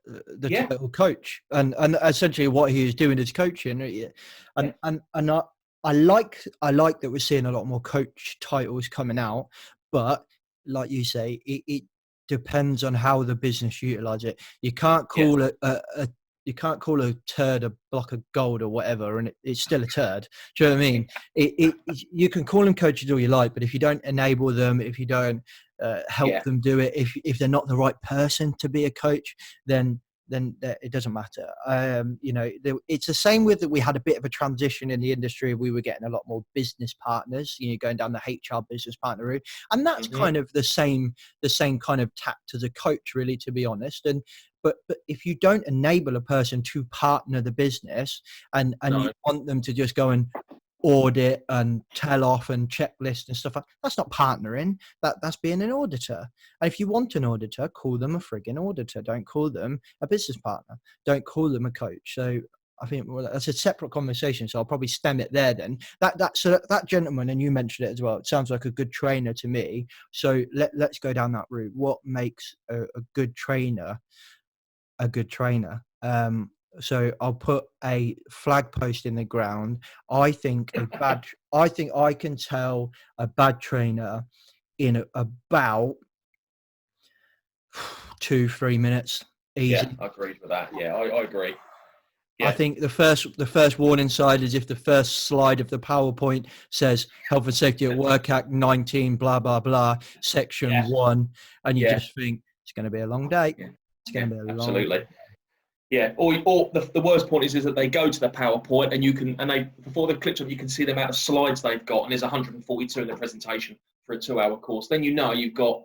title coach, and essentially what he is doing is coaching. And I like that we're seeing a lot more coach titles coming out, but like you say, it depends on how the business utilize it. You can't call you can't call a turd a block of gold or whatever, and it's still a turd. Do you know what I mean? You can call them coaches all you like, but if you don't enable them, if you don't help them do it, if they're not the right person to be a coach, then it doesn't matter. It's the same with that. We had a bit of a transition in the industry. We were getting a lot more business partners, going down the HR business partner route, and that's kind of the same kind of tact as a coach, really, to be honest. But if you don't enable a person to partner the business, and you want them to just go and audit and tell off and checklist and stuff, that's not partnering. That's being an auditor. And if you want an auditor, call them a frigging auditor. Don't call them a business partner. Don't call them a coach. So I think that's a separate conversation, so I'll probably stem it there then. That gentleman, and you mentioned it as well, it sounds like a good trainer to me. So let's go down that route. What makes a good trainer a good trainer? So I'll put a flag post in the ground. I think I can tell a bad trainer in about 2-3 minutes. Easy. Yeah, I agree with that. Yeah, I agree. Yeah. I think the first warning sign is if the first slide of the PowerPoint says Health and Safety at Work Act 19, blah, blah, blah, section 1, and you just think it's going to be a long day. Yeah. It's going to be a absolutely. long day. Yeah, or the worst point is that they go to the PowerPoint and they before they've clicked on, you can see the amount of slides they've got, and there's 142 in the presentation for a 2-hour course. Then you've got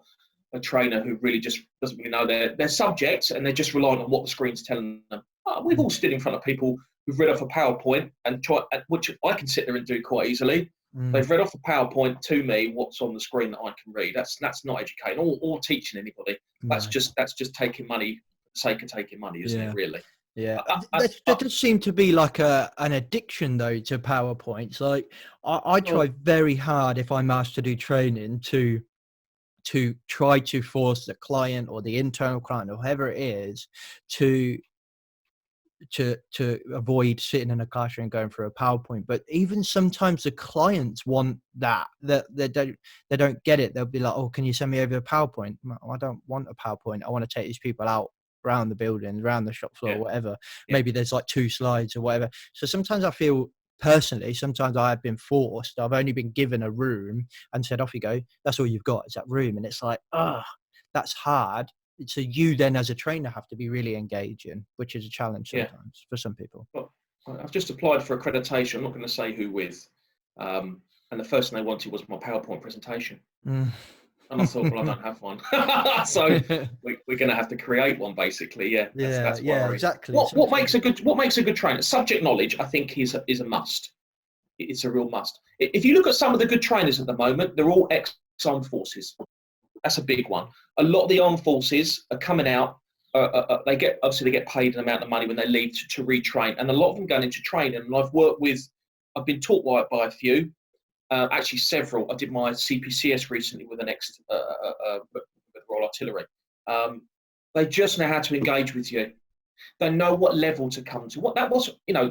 a trainer who really just doesn't really know their subjects, and they're just relying on what the screen's telling them. We've all stood in front of people who've read off a PowerPoint and which I can sit there and do quite easily. They've read off the PowerPoint to me what's on the screen that I can read. That's not educating or teaching anybody. That's just taking money for the sake of taking money, isn't it? Really? Yeah, there does seem to be like an addiction though to PowerPoints. Like I try very hard if I'm asked to do training to try to force the client or the internal client or whoever it is to avoid sitting in a classroom and going through a PowerPoint. But even sometimes the clients want that they don't get it. They'll be like, oh, can you send me over a PowerPoint? I don't want a PowerPoint. I want to take these people out around the building, around the shop floor, whatever. Maybe there's like 2 slides or whatever. So sometimes I feel personally, sometimes I have been forced. I've only been given a room and said, off you go. That's all you've got is that room. And it's like, that's hard. So you then as a trainer have to be really engaging, which is a challenge sometimes for some people. Well, I've just applied for accreditation. I'm not going to say who with. And the first thing they wanted was my PowerPoint presentation. And I thought, well, I don't have one. So we're going to have to create one, basically. Yeah, that's exactly. What makes a good trainer? Subject knowledge, I think, is a must. It's a real must. If you look at some of the good trainers at the moment, they're all ex-armed forces. That's a big one. A lot of the armed forces are coming out. They get paid an amount of money when they leave to retrain, and a lot of them going into training. And I've been taught by a few. Actually, several. I did my CPCS recently with with Royal Artillery. They just know how to engage with you. They know what level to come to.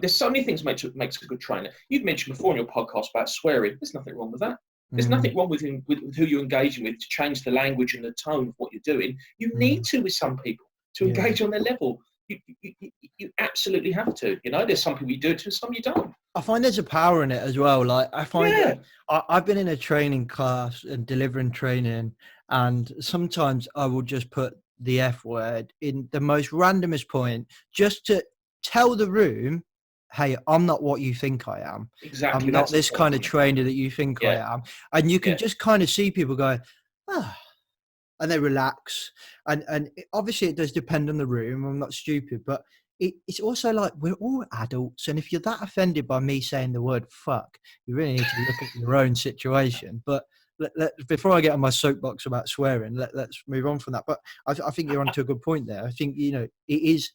There's so many things makes a good trainer. You've mentioned before in your podcast about swearing. There's nothing wrong with that. There's nothing wrong with who you're engaging with to change the language and the tone of what you're doing. You need to with some people to engage on their level. You absolutely have to. There's some people you do it to, some you don't. I find there's a power in it as well. Like I find that I've been in a training class and delivering training, and sometimes I will just put the F word in the most randomest point, just to tell the room, hey, I'm not what you think I am. Exactly. I'm not That's the this kind of point. trainer that you think I Yeah. am. And you can Yeah. just kind of see people go, and they relax. And obviously it does depend on the room. I'm not stupid, but it's also like we're all adults. And if you're that offended by me saying the word fuck, you really need to look at your own situation. But before I get on my soapbox about swearing, let's move on from that. But I think you're onto a good point there. I think, you know, it is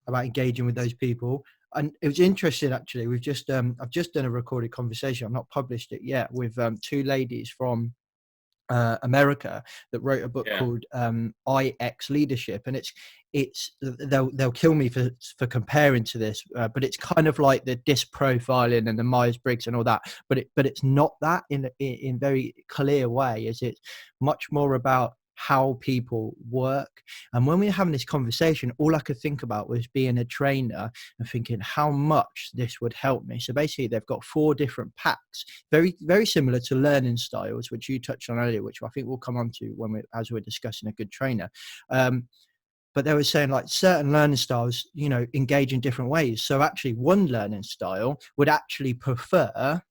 about engaging with those people. And it was interesting, actually. I've just done a recorded conversation. I've not published it yet, with two ladies from America that wrote a book Yeah. called IX Leadership, and it's they'll kill me for comparing to this, but it's kind of like the DISC profiling and the Myers-Briggs and all that, but it's not that in very clear way. Is it much more about how people work? And when we were having this conversation, all I could think about was being a trainer and thinking how much this would help me. So basically they've got 4 different packs, very, very similar to learning styles, which you touched on earlier, which I think we'll come on to as we're discussing a good trainer. But they were saying like certain learning styles, you know, engage in different ways. So actually one learning style would actually prefer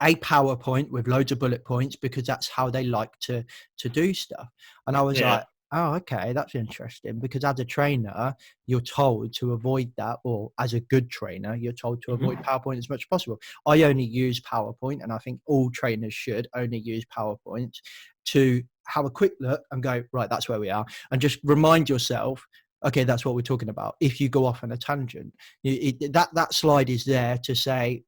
a PowerPoint with loads of bullet points because that's how they like to do stuff. And I was like, oh, okay, that's interesting, because as a trainer, you're told to avoid that, or as a good trainer, you're told to avoid PowerPoint as much as possible. I only use PowerPoint, and I think all trainers should only use PowerPoint to have a quick look and go, right, that's where we are, and just remind yourself, okay, that's what we're talking about. If you go off on a tangent, that slide is there to say,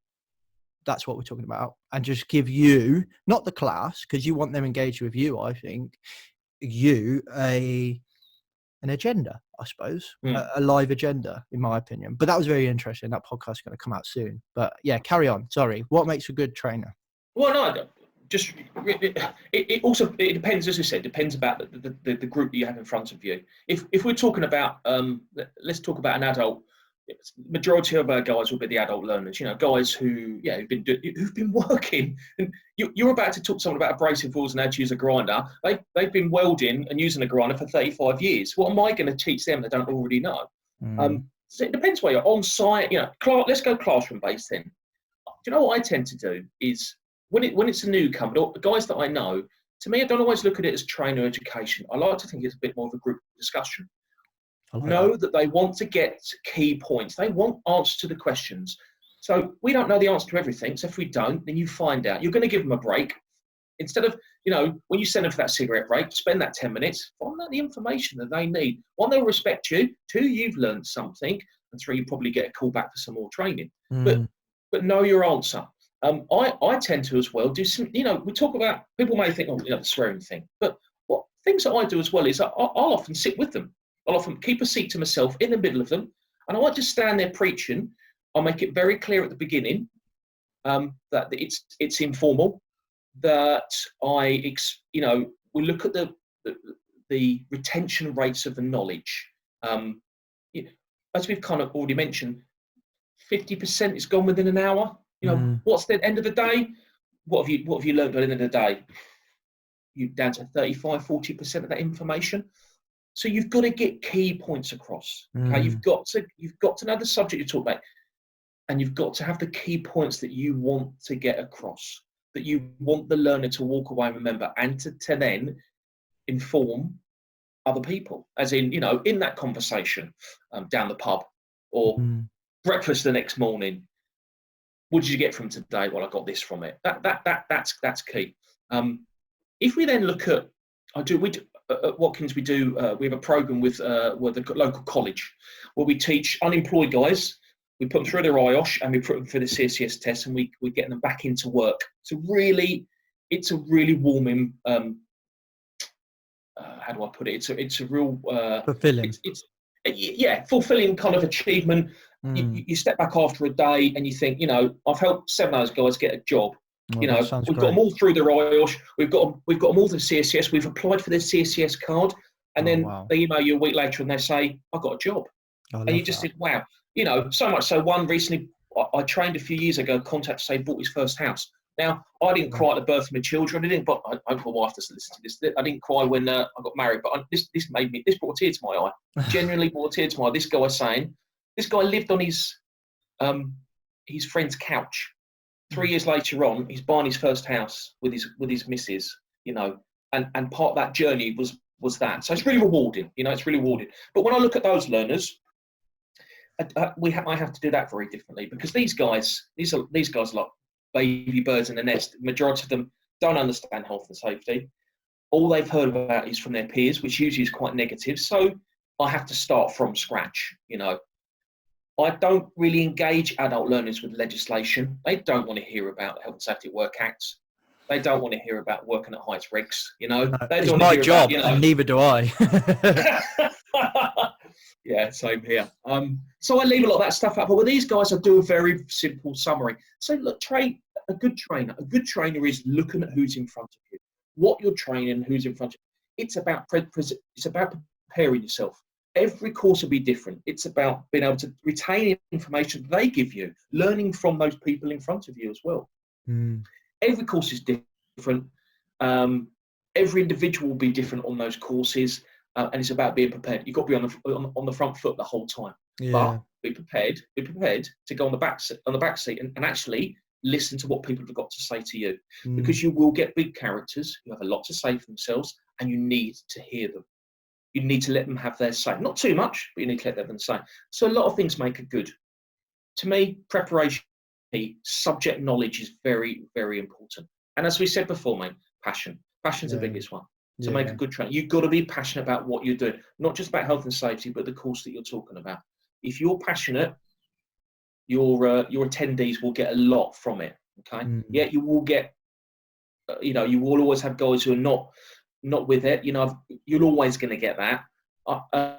that's what we're talking about, and just give you, not the class, because you want them engaged with you, I think, you an agenda, I suppose, a live agenda, in my opinion. But that was very interesting. That podcast is going to come out soon. But yeah, carry on. Sorry. What makes a good trainer? Well, no, just it also depends, as you said, depends about the group that you have in front of you. If we're talking about let's talk about an adult. Majority of our guys will be the adult learners, you know, guys who've been working. And you're about to talk to someone about abrasive wheels and how to use a grinder. They've been welding and using a grinder for 35 years. What am I going to teach them they don't already know? So it depends where you're on site. You know, let's go classroom based then. Do you know what I tend to do is when it's a newcomer, or the guys that I know, to me, I don't always look at it as trainer education. I like to think it's a bit more of a group discussion. Know that they want to get key points. They want answers to the questions. So we don't know the answer to everything. So if we don't, then you find out. You're going to give them a break. Instead of, you know, when you send them for that cigarette break, spend that 10 minutes, find out the information that they need. 1, they'll respect you. 2, you've learned something. And 3, you probably get a call back for some more training. But know your answer. I tend to as well do some, you know, we talk about, people may think, oh, you know, the swearing thing. But what things that I do as well is I'll often sit with them. I'll often keep a seat to myself in the middle of them, and I won't just stand there preaching. I'll make it very clear at the beginning that it's informal. That we look at the retention rates of the knowledge. As we've kind of already mentioned, 50% is gone within an hour. You know, what's the end of the day? What have you learned by the end of the day? You're down to 35, 40% of that information. So you've got to get key points across. Okay, you've got to know the subject you're talking about, and you've got to have the key points that you want to get across, that you want the learner to walk away and remember, and to then inform other people, as in, you know, in that conversation down the pub or breakfast the next morning. What did you get from today? Well, I got this from it. That's key. If we then look at, at Watkins, we have a program with the local college where we teach unemployed guys. We put them through their IOSH and we put them through the CSCS test, and we're getting them back into work. So really, it's a really warming. How do I put it? It's a real fulfilling. It's fulfilling kind of achievement. You step back after a day and you think, you know, I've helped 7 of those guys get a job. Well, you know, we've got them all through their IOSH. We've got them all through CSCS. We've applied for their CSCS card, and then they email you a week later and they say, "I got a job," and you just think, "Wow!" You know, so much so. One recently, I trained a few years ago, contact to say bought his first house. Now, I didn't cry at the birth of my children. I didn't, but I hope my wife doesn't listen to this. I didn't cry when I got married, but this brought a tear to my eye. Genuinely brought a tear to my eye. This guy was saying, this guy lived on his friend's couch. 3 years later on, he's buying his first house with his missus, you know, and part of that journey was that. So it's really rewarding, you know, it's really rewarding. But when I look at those learners, I have to do that very differently, because these guys are like baby birds in a nest. The majority of them don't understand health and safety. All they've heard about is from their peers, which usually is quite negative. So I have to start from scratch, you know. I don't really engage adult learners with legislation. They don't want to hear about the Health and Safety at Work Act. They don't want to hear about working at heights regs, you know. It's my job, and neither do I. Yeah, same here. So I leave a lot of that stuff out. But with these guys, I do a very simple summary. So look, a good trainer is looking at who's in front of you, what you're training, who's in front of you. It's about preparing yourself. Every course will be different. It's about being able to retain information they give you, learning from those people in front of you as well. Every course is different. Every individual will be different on those courses. And it's about being prepared. You've got to be on the front foot the whole time. Yeah. But be prepared to go on the back seat and actually listen to what people have got to say to you. Because you will get big characters who have a lot to say for themselves, and you need to hear them. You need to let them have their say. Not too much, but you need to let them say. So a lot of things make it good. To me, preparation, subject knowledge is very, very important. And as we said before, mate, passion. Passion's the biggest one. To make a good trainer, you've got to be passionate about what you're doing, not just about health and safety, but the course that you're talking about. If you're passionate, your attendees will get a lot from it. Okay, yeah, you will get, you will always have guys who are not with it. You know, you're always going to get that,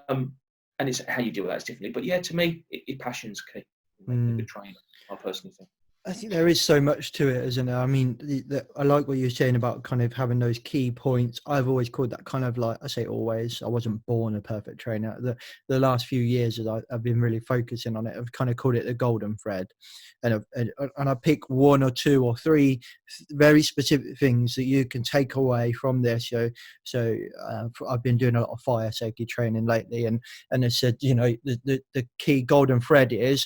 and it's how you deal with that is differently. But yeah, to me, passion's key. Making a good trainer, I personally think. I think there is so much to it, isn't there? I mean, I like what you're saying about kind of having those key points. I've always called that kind of like, I say always, I wasn't born a perfect trainer. The last few years as I've been really focusing on it, I've kind of called it the golden thread. And I pick one or two or three very specific things that you can take away from this. So I've been doing a lot of fire safety training lately, and I said, you know, the key golden thread is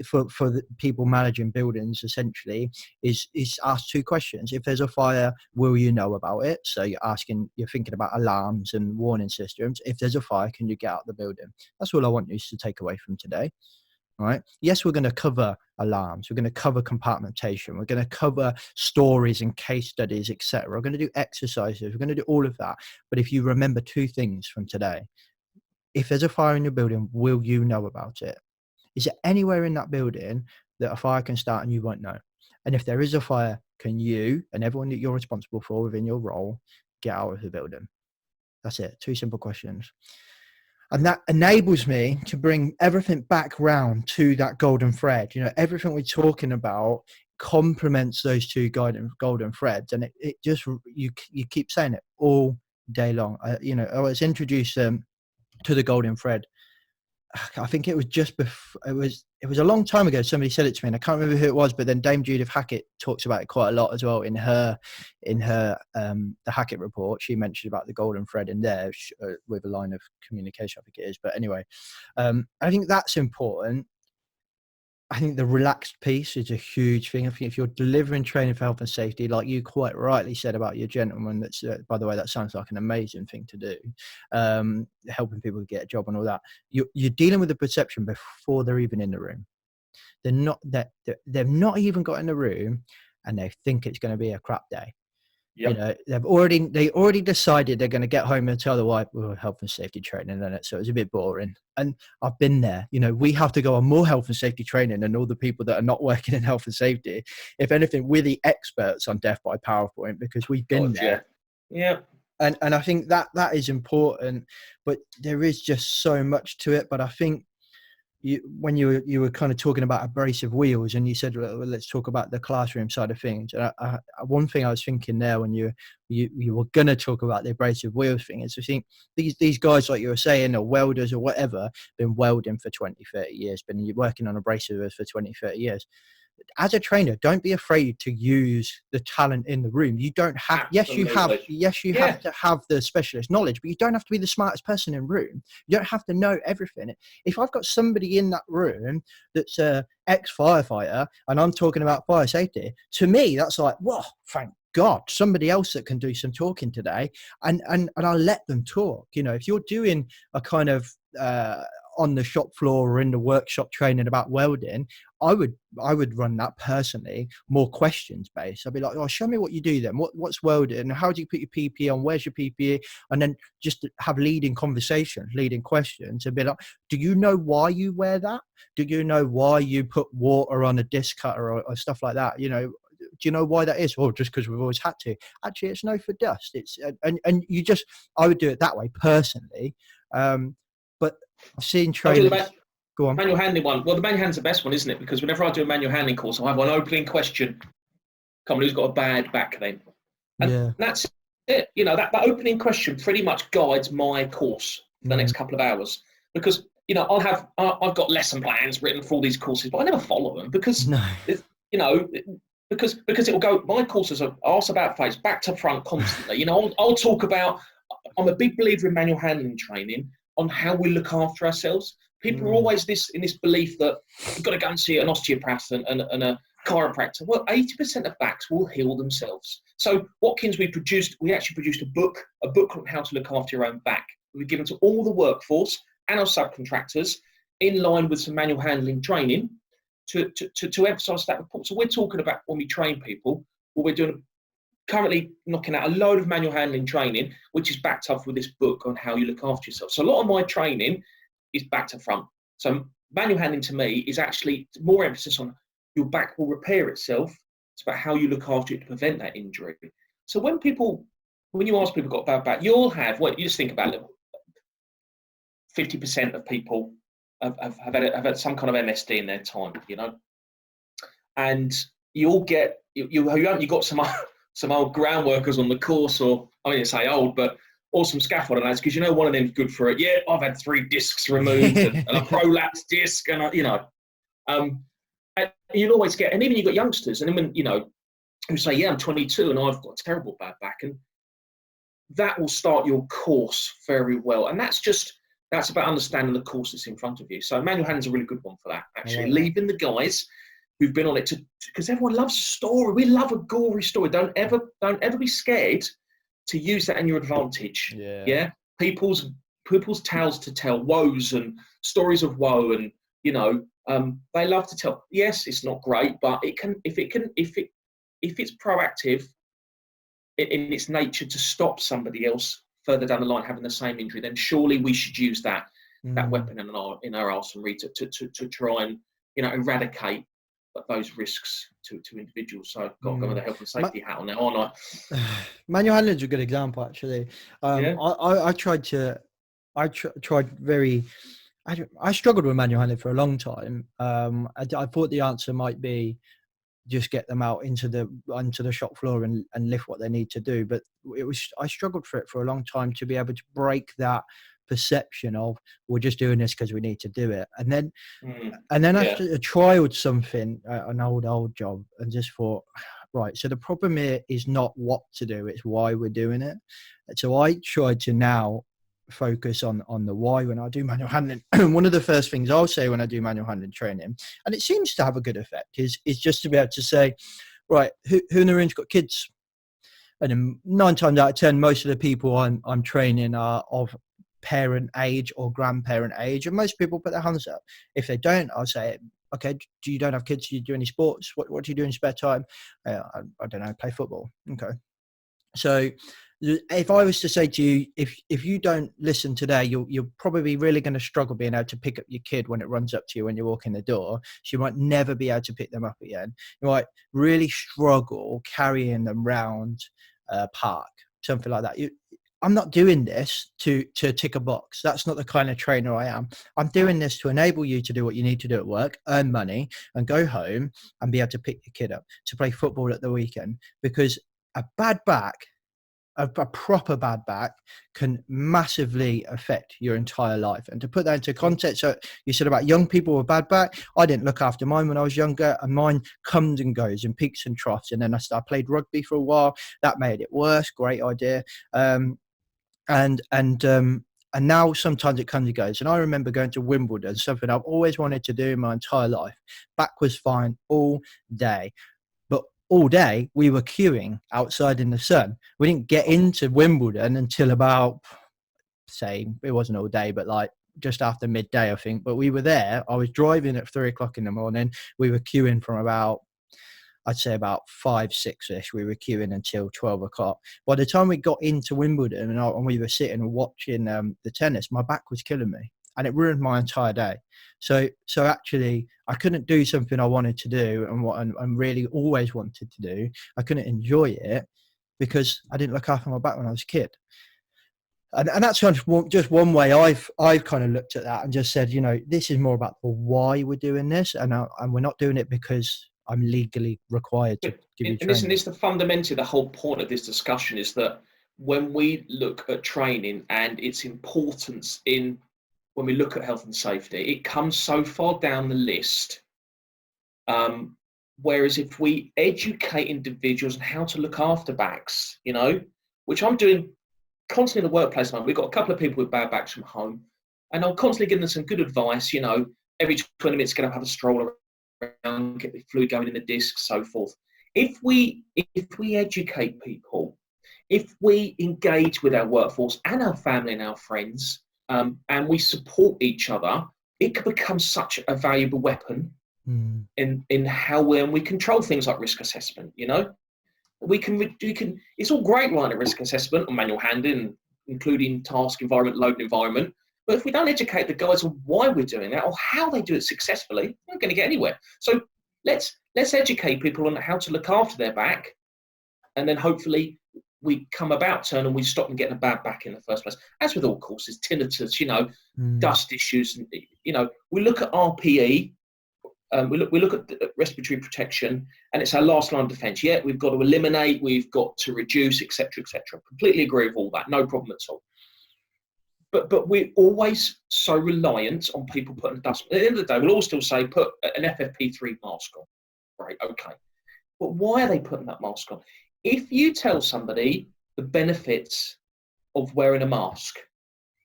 for the people managing buildings, essentially is ask two questions. If there's a fire, will you know about it? So you're thinking about alarms and warning systems. If there's a fire, can you get out of the building? That's all I want you to take away from today. All right. Yes, we're going to cover alarms. We're going to cover compartmentation. We're going to cover stories and case studies, etc. We're going to do exercises. We're going to do all of that. But if you remember two things from today, if there's a fire in your building, will you know about it? Is there anywhere in that building that a fire can start and you won't know? And if there is a fire, can you and everyone that you're responsible for within your role get out of the building? That's it. Two simple questions. And that enables me to bring everything back round to that golden thread. You know, everything we're talking about complements those two golden threads. And it just, you keep saying it all day long. I was introduced to the golden thread. I think it was just before, it was a long time ago. Somebody said it to me and I can't remember who it was, but then Dame Judith Hackett talks about it quite a lot as well in her the Hackett report. She mentioned about the golden thread in there with a line of communication, I think it is. But anyway, I think that's important. I think the relaxed piece is a huge thing. I think if you're delivering training for health and safety, like you quite rightly said about your gentleman, that's by the way, that sounds like an amazing thing to do, helping people get a job and all that. You're dealing with the perception before they're even in the room. They've not even got in the room, and they think it's going to be a crap day. Yep. You know, they already decided they're going to get home and tell the wife, well, health and safety training, and so it's a bit boring. And I've been there. You know, we have to go on more health and safety training than all the people that are not working in health and safety. If anything, we're the experts on death by PowerPoint because we've been there. Yeah. And I think that is important, but there is just so much to it. But I think when you were kind of talking about abrasive wheels, and you said, well, let's talk about the classroom side of things. And one thing I was thinking there when you were going to talk about the abrasive wheels thing is I think these guys, like you were saying, or welders or whatever, been welding for 20, 30 years, been working on abrasives for 20, 30 years. as a trainer, don't be afraid to use the talent in the room. You don't have, yes, you have to have the specialist knowledge, but you don't have to be the smartest person in the room. You don't have to know everything. If I've got somebody in that room that's a ex-firefighter and I'm talking about fire safety, to me, that's like, whoa, thank God, somebody else that can do some talking today, and I'll let them talk. You know, if you're doing a kind of on the shop floor or in the workshop training about welding, I would run that personally more questions based. I'd be like, oh, show me what you do then. What's welding? How do you put your PPE on? Where's your PPE? And then just have leading conversations, leading questions, and be like, do you know why you wear that? Do you know why you put water on a disc cutter or stuff like that? You know, do you know why that is? Oh, just because we've always had to. Actually, it's no for dust. It's and you just, I would do it that way personally. But I've seen trainers. Go on. Manual handling one. Well, the manual handling's the best one, isn't it? Because whenever I do a manual handling course, I have one opening question. Come on, who's got a bad back then? And that's it. You know, that opening question pretty much guides my course for the next couple of hours. Because, you know, I've got lesson plans written for all these courses, but I never follow them because, you know, because it will go, my courses are arse about face, back to front constantly. You know, I'll talk about, I'm a big believer in manual handling training on how we look after ourselves. People are always in this belief that you've got to go and see an osteopath and a chiropractor. Well, 80% of backs will heal themselves. So Watkins, we actually produced a book on how to look after your own back. We've given to all the workforce and our subcontractors in line with some manual handling training to emphasise that report. So we're talking about when we train people, what we're doing, currently knocking out a load of manual handling training, which is backed up with this book on how you look after yourself. So a lot of my training is back to front. So manual handling to me is actually more emphasis on your back will repair itself. It's about how you look after it to prevent that injury. So when you ask people got a bad back, you'll have, you just think about it, 50% of people have had some kind of MSD in their time, you know, and you'll get, you got some old ground workers on the course, or I wouldn't say old, but or some scaffolding lads, because you know one of them's good for it. Yeah, I've had 3 discs removed and a prolapse disc, and and you'll always get, and even you've got youngsters, and then when, you know, who say, yeah, I'm 22 and I've got a terrible bad back, and that will start your course very well. And that's about understanding the course that's in front of you. So manual handling is a really good one for that, actually. Leaving the guys who've been on it because everyone loves a story. We love a gory story. Don't ever be scared to use that in your advantage. Yeah. People's tales to tell, woes and stories of woe, and you know, they love to tell. Yes, it's not great, but it can if it's proactive in its nature to stop somebody else further down the line having the same injury, then surely we should use that weapon in our arsenal to try and, you know, eradicate those risks to individuals. So I've got to go with the health and safety hat on now, aren't I? Manual handling is a good example, actually. I struggled with manual handling for a long time. I thought the answer might be just get them out into the shop floor and lift what they need to do. But I struggled for it for a long time to be able to break that perception of we're just doing this because we need to do it. And then I trialed something, an old job, and just thought, right, so the problem here is not what to do, it's why we're doing it. So I tried to now focus on the why when I do manual handling. One of the first things I'll say when I do manual handling training, and it seems to have a good effect, is just to be able to say, right, who in the room's got kids? And then 9 times out of 10, most of the people I'm training are of parent age or grandparent age, and most people put their hands up. If they don't, I'll say, okay, you don't have kids, do you do any sports? What do you do in spare time? I don't know, play football. Okay. So if I was to say to you, if you don't listen today, you're probably really going to struggle being able to pick up your kid when it runs up to you when you walk in the door. So you might never be able to pick them up again. You might really struggle carrying them round a park, something like that. I'm not doing this to tick a box. That's not the kind of trainer I am. I'm doing this to enable you to do what you need to do at work, earn money, and go home and be able to pick your kid up to play football at the weekend. Because a bad back, a proper bad back can massively affect your entire life. And to put that into context, so you said about young people with bad back, I didn't look after mine when I was younger, and mine comes and goes in peaks and troughs. And then I played rugby for a while. That made it worse. Great idea. And now sometimes it comes and goes. And I remember going to Wimbledon, something I've always wanted to do in my entire life. Back was fine all day. But all day we were queuing outside in the sun. We didn't get into Wimbledon until about, say, it wasn't all day, but like just after midday, I think. But we were there. I was driving at 3 o'clock in the morning. We were queuing from about, I'd say about 5, 6-ish. We were queuing until 12 o'clock. By the time we got into Wimbledon and we were sitting and watching the tennis, my back was killing me. And it ruined my entire day. So actually, I couldn't do something I wanted to do and really always wanted to do. I couldn't enjoy it because I didn't look after my back when I was a kid. And that's just one way I've kind of looked at that and just said, this is more about the why we're doing this, and we're not doing it because I'm legally required to give you training. And this is fundamentally the whole point of this discussion, is that when we look at training and its importance when we look at health and safety, it comes so far down the list. Whereas if we educate individuals on how to look after backs, which I'm doing constantly in the workplace, we've got a couple of people with bad backs from home, and I'm constantly giving them some good advice, every 20 minutes going to have a stroll around, get the fluid going in the discs, so forth. If we educate people, if we engage with our workforce and our family and our friends, and we support each other, it can become such a valuable weapon in how we control things like risk assessment. We can. It's all great writing a risk assessment on manual handling, including task environment, load environment. But if we don't educate the guys on why we're doing that or how they do it successfully, we're not going to get anywhere. So let's educate people on how to look after their back, and then hopefully we come about turn and we stop them getting a bad back in the first place. As with all courses, tinnitus, dust issues, we look at RPE, we look at respiratory protection, and it's our last line of defence. Yeah, we've got to eliminate, we've got to reduce, etc., etc. Completely agree with all that, no problem at all. But we're always so reliant on people putting dust. At the end of the day, we'll all still say put an FFP3 mask on. Right, okay. But why are they putting that mask on? If you tell somebody the benefits of wearing a mask,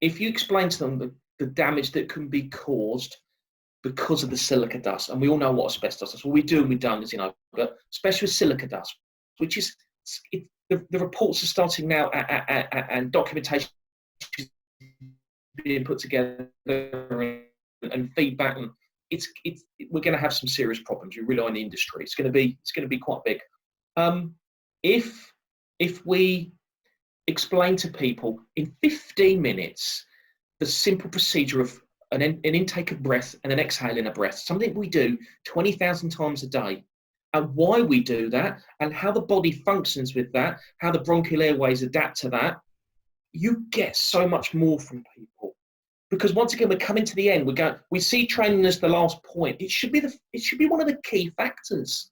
if you explain to them the damage that can be caused because of the silica dust, and we all know what asbestos is, what we do and we've done is, but especially with silica dust, which is, the reports are starting now and documentation is being put together and feedback, and we're going to have some serious problems. You rely on the industry. It's going to be quite big. If we explain to people in 15 minutes the simple procedure of an intake of breath and an exhaling of breath, something we do 20,000 times a day, and why we do that, and how the body functions with that, how the bronchial airways adapt to that, you get so much more from people. Because once again, we're coming to the end. We see training as the last point. It should be one of the key factors.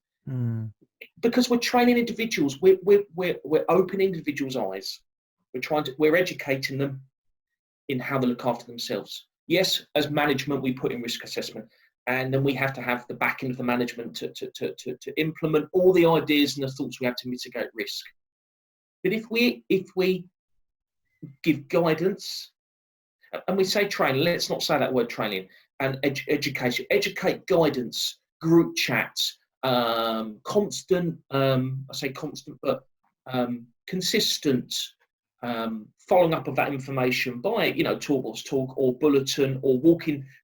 Because we're training individuals, we're opening individuals' eyes. We're educating them in how they look after themselves. Yes, as management, we put in risk assessment, and then we have to have the backing of the management to implement all the ideas and the thoughts we have to mitigate risk. But if we give guidance, and we say training, let's not say that word training, and education, educate, guidance, group chats, constant, I say constant, but consistent following up of that information by, Talkbox Talk or Bulletin or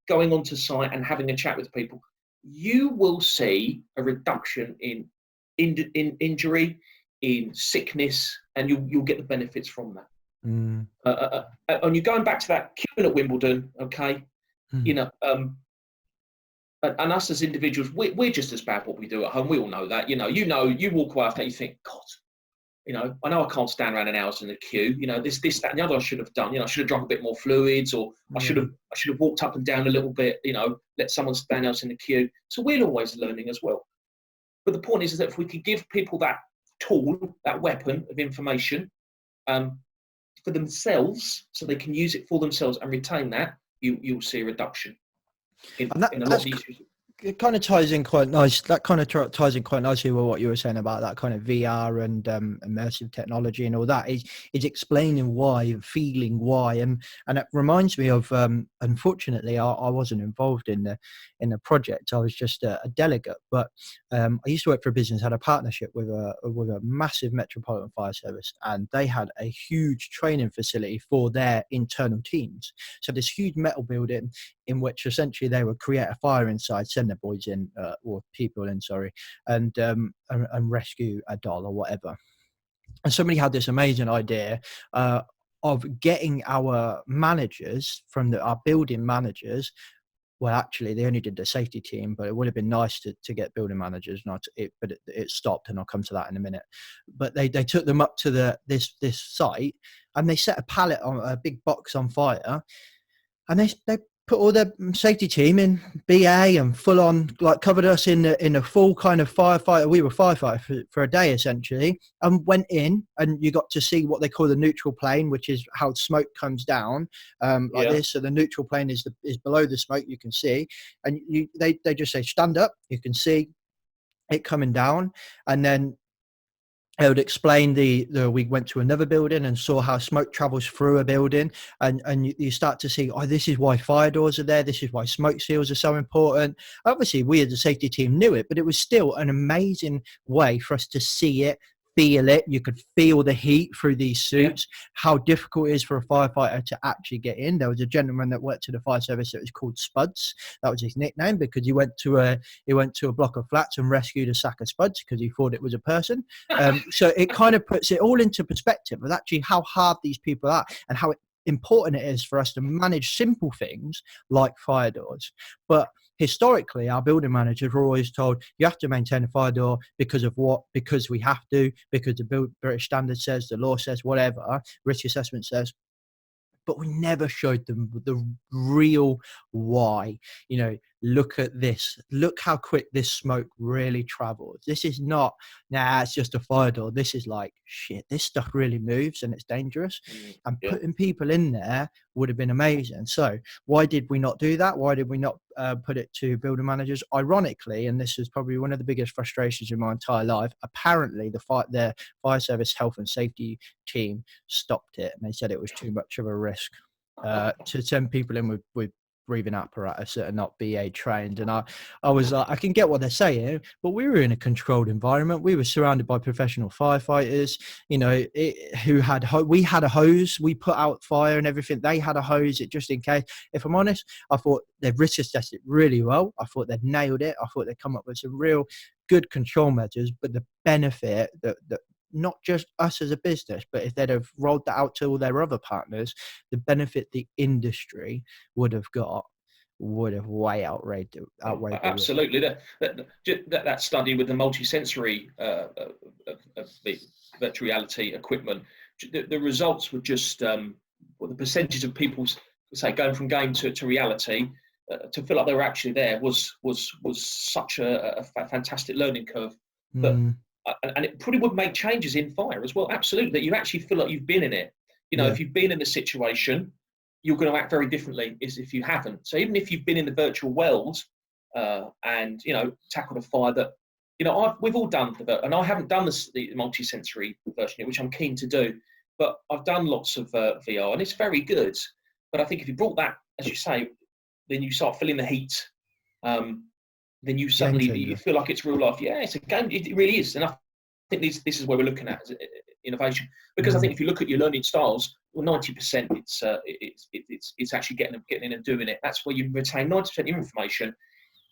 going onto site and having a chat with people, you will see a reduction in injury, in sickness, and you'll get the benefits from that. And you're going back to that queuing at Wimbledon, okay? And us as individuals, we're just as bad what we do at home. We all know that. You walk away after that, you think, God, I know I can't stand around an hour in the queue. This, that, and the other I should have done. I should have drunk a bit more fluids, or I should have walked up and down a little bit. Let someone stand else in the queue. So we're always learning as well. But the point is that if we could give people that tool, that weapon of information, for themselves, so they can use it for themselves and retain that, you'll see a reduction in a lot of these. It kind of ties in quite nice. That kind of ties in quite nicely with what you were saying about that kind of VR and immersive technology and all that. Is explaining why, feeling why, and it reminds me of. Unfortunately, I wasn't involved in the project. I was just a delegate, but I used to work for a business, had a partnership with a massive metropolitan fire service, and they had a huge training facility for their internal teams. So this huge metal building in which essentially they would create a fire inside, send their boys in, or people in, sorry, and rescue a doll or whatever. And somebody had this amazing idea of getting our managers our building managers. Well, actually, they only did the safety team, but it would have been nice to get building managers. But it stopped, and I'll come to that in a minute. But they took them up to this site, and they set a pallet on a big box on fire, and they put all the safety team in BA and full on, like, covered us in a full kind of firefighter. We were firefighters for a day essentially, and went in, and you got to see what they call the neutral plane, which is how smoke comes down like this. So the neutral plane is below the smoke, you can see, and they just say stand up, you can see it coming down, and then I would explain we went to another building and saw how smoke travels through a building, and you start to see, oh, this is why fire doors are there. This is why smoke seals are so important. Obviously, we as a safety team knew it, but it was still an amazing way for us to see it, feel it. You could feel the heat through these suits, how difficult it is for a firefighter to actually get in. There was a gentleman that worked at the fire service that was called Spuds. That was his nickname, because he went to a block of flats and rescued a sack of spuds because he thought it was a person. So it kind of puts it all into perspective of actually how hard these people are and how important it is for us to manage simple things like fire doors. But historically, our building managers were always told, you have to maintain a fire door because of what? Because we have to, because the British standard says, the law says, whatever, risk assessment says. But we never showed them the real why. Look at this. Look how quick this smoke really travels. This is not, it's just a fire door. This is like, shit, this stuff really moves and it's dangerous. And putting people in there would have been amazing. So why did we not do that? Why did we not put it to building managers? Ironically, and this is probably one of the biggest frustrations in my entire life, apparently the fire service health and safety team stopped it, and they said it was too much of a risk to send people in with breathing apparatus that are not BA trained. And I was like, I can get what they're saying, but we were in a controlled environment. We were surrounded by professional firefighters, we had a hose, we put out fire and everything. They had a hose, it just in case. If I'm honest, I thought they'd risk assessed it really well. I thought they'd nailed it. I thought they'd come up with some real good control measures, but the benefit that not just us as a business, but if they'd have rolled that out to all their other partners, the benefit the industry would have way outweighed absolutely. That study with the multi-sensory virtual reality equipment, the results were just the percentage of people, say, going from game to reality to feel like they were actually there was such a fantastic learning curve that. And it probably would make changes in fire as well. Absolutely, that you actually feel like you've been in it. If you've been in the situation, you're going to act very differently as if you haven't. So even if you've been in the virtual world and tackled a fire that we've all done, and I haven't done the multi-sensory version yet, which I'm keen to do. But I've done lots of VR, and it's very good. But I think if you brought that, as you say, then you start feeling the heat. Then you suddenly you feel like it's real life. Yeah, it's a game. It really is. And I think this is where we're looking at innovation. Because I think if you look at your learning styles, well, 90% it's actually getting in and doing it. That's where you retain 90% of information.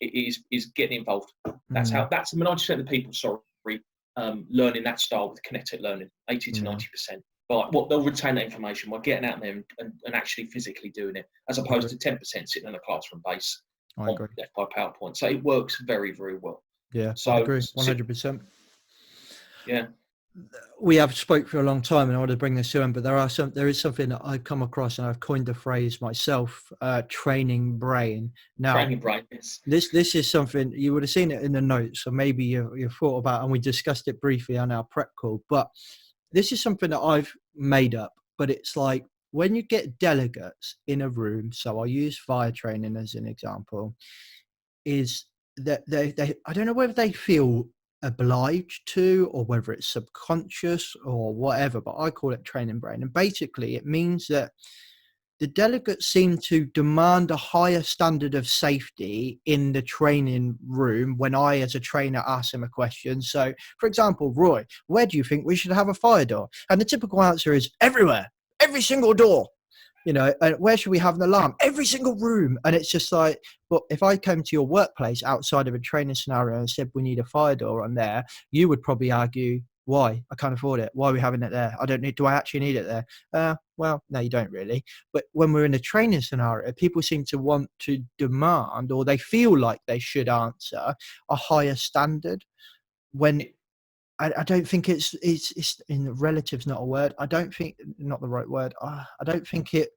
Is getting involved. That's how. That's 90% of the people. Learning that style with kinetic learning, 80 to 90%. But they'll retain that information by getting out there and actually physically doing it, as opposed to 10% sitting in a classroom base. I agree. By PowerPoint, so it works very, very well. Yeah, so I agree 100%. Yeah, we have spoke for a long time, and I want to bring this to him, but there is something that I've come across, and I've coined the phrase myself: training brain. Now, training brain. Yes. This is something you would have seen it in the notes, or maybe you thought about, and we discussed it briefly on our prep call. But this is something that I've made up, but it's like when you get delegates in a room, so I'll use fire training as an example, is that they I don't know whether they feel obliged to or whether it's subconscious or whatever, but I call it training brain. And basically it means that the delegates seem to demand a higher standard of safety in the training room when I, as a trainer, ask them a question. So, for example, Roy, where do you think we should have a fire door? And the typical answer is everywhere, every single door. You know, and where should we have an alarm? Every single room. And it's just like, but if I came to your workplace outside of a training scenario and said we need a fire door on there, you would probably argue, why? I can't afford it. Why are we having it there? Do I actually need it there? Well, no, you don't really. But when we're in a training scenario, people seem to want to demand, or they feel like they should answer a higher standard when I don't think it's in relative's not a word. I don't think, not the right word. I don't think it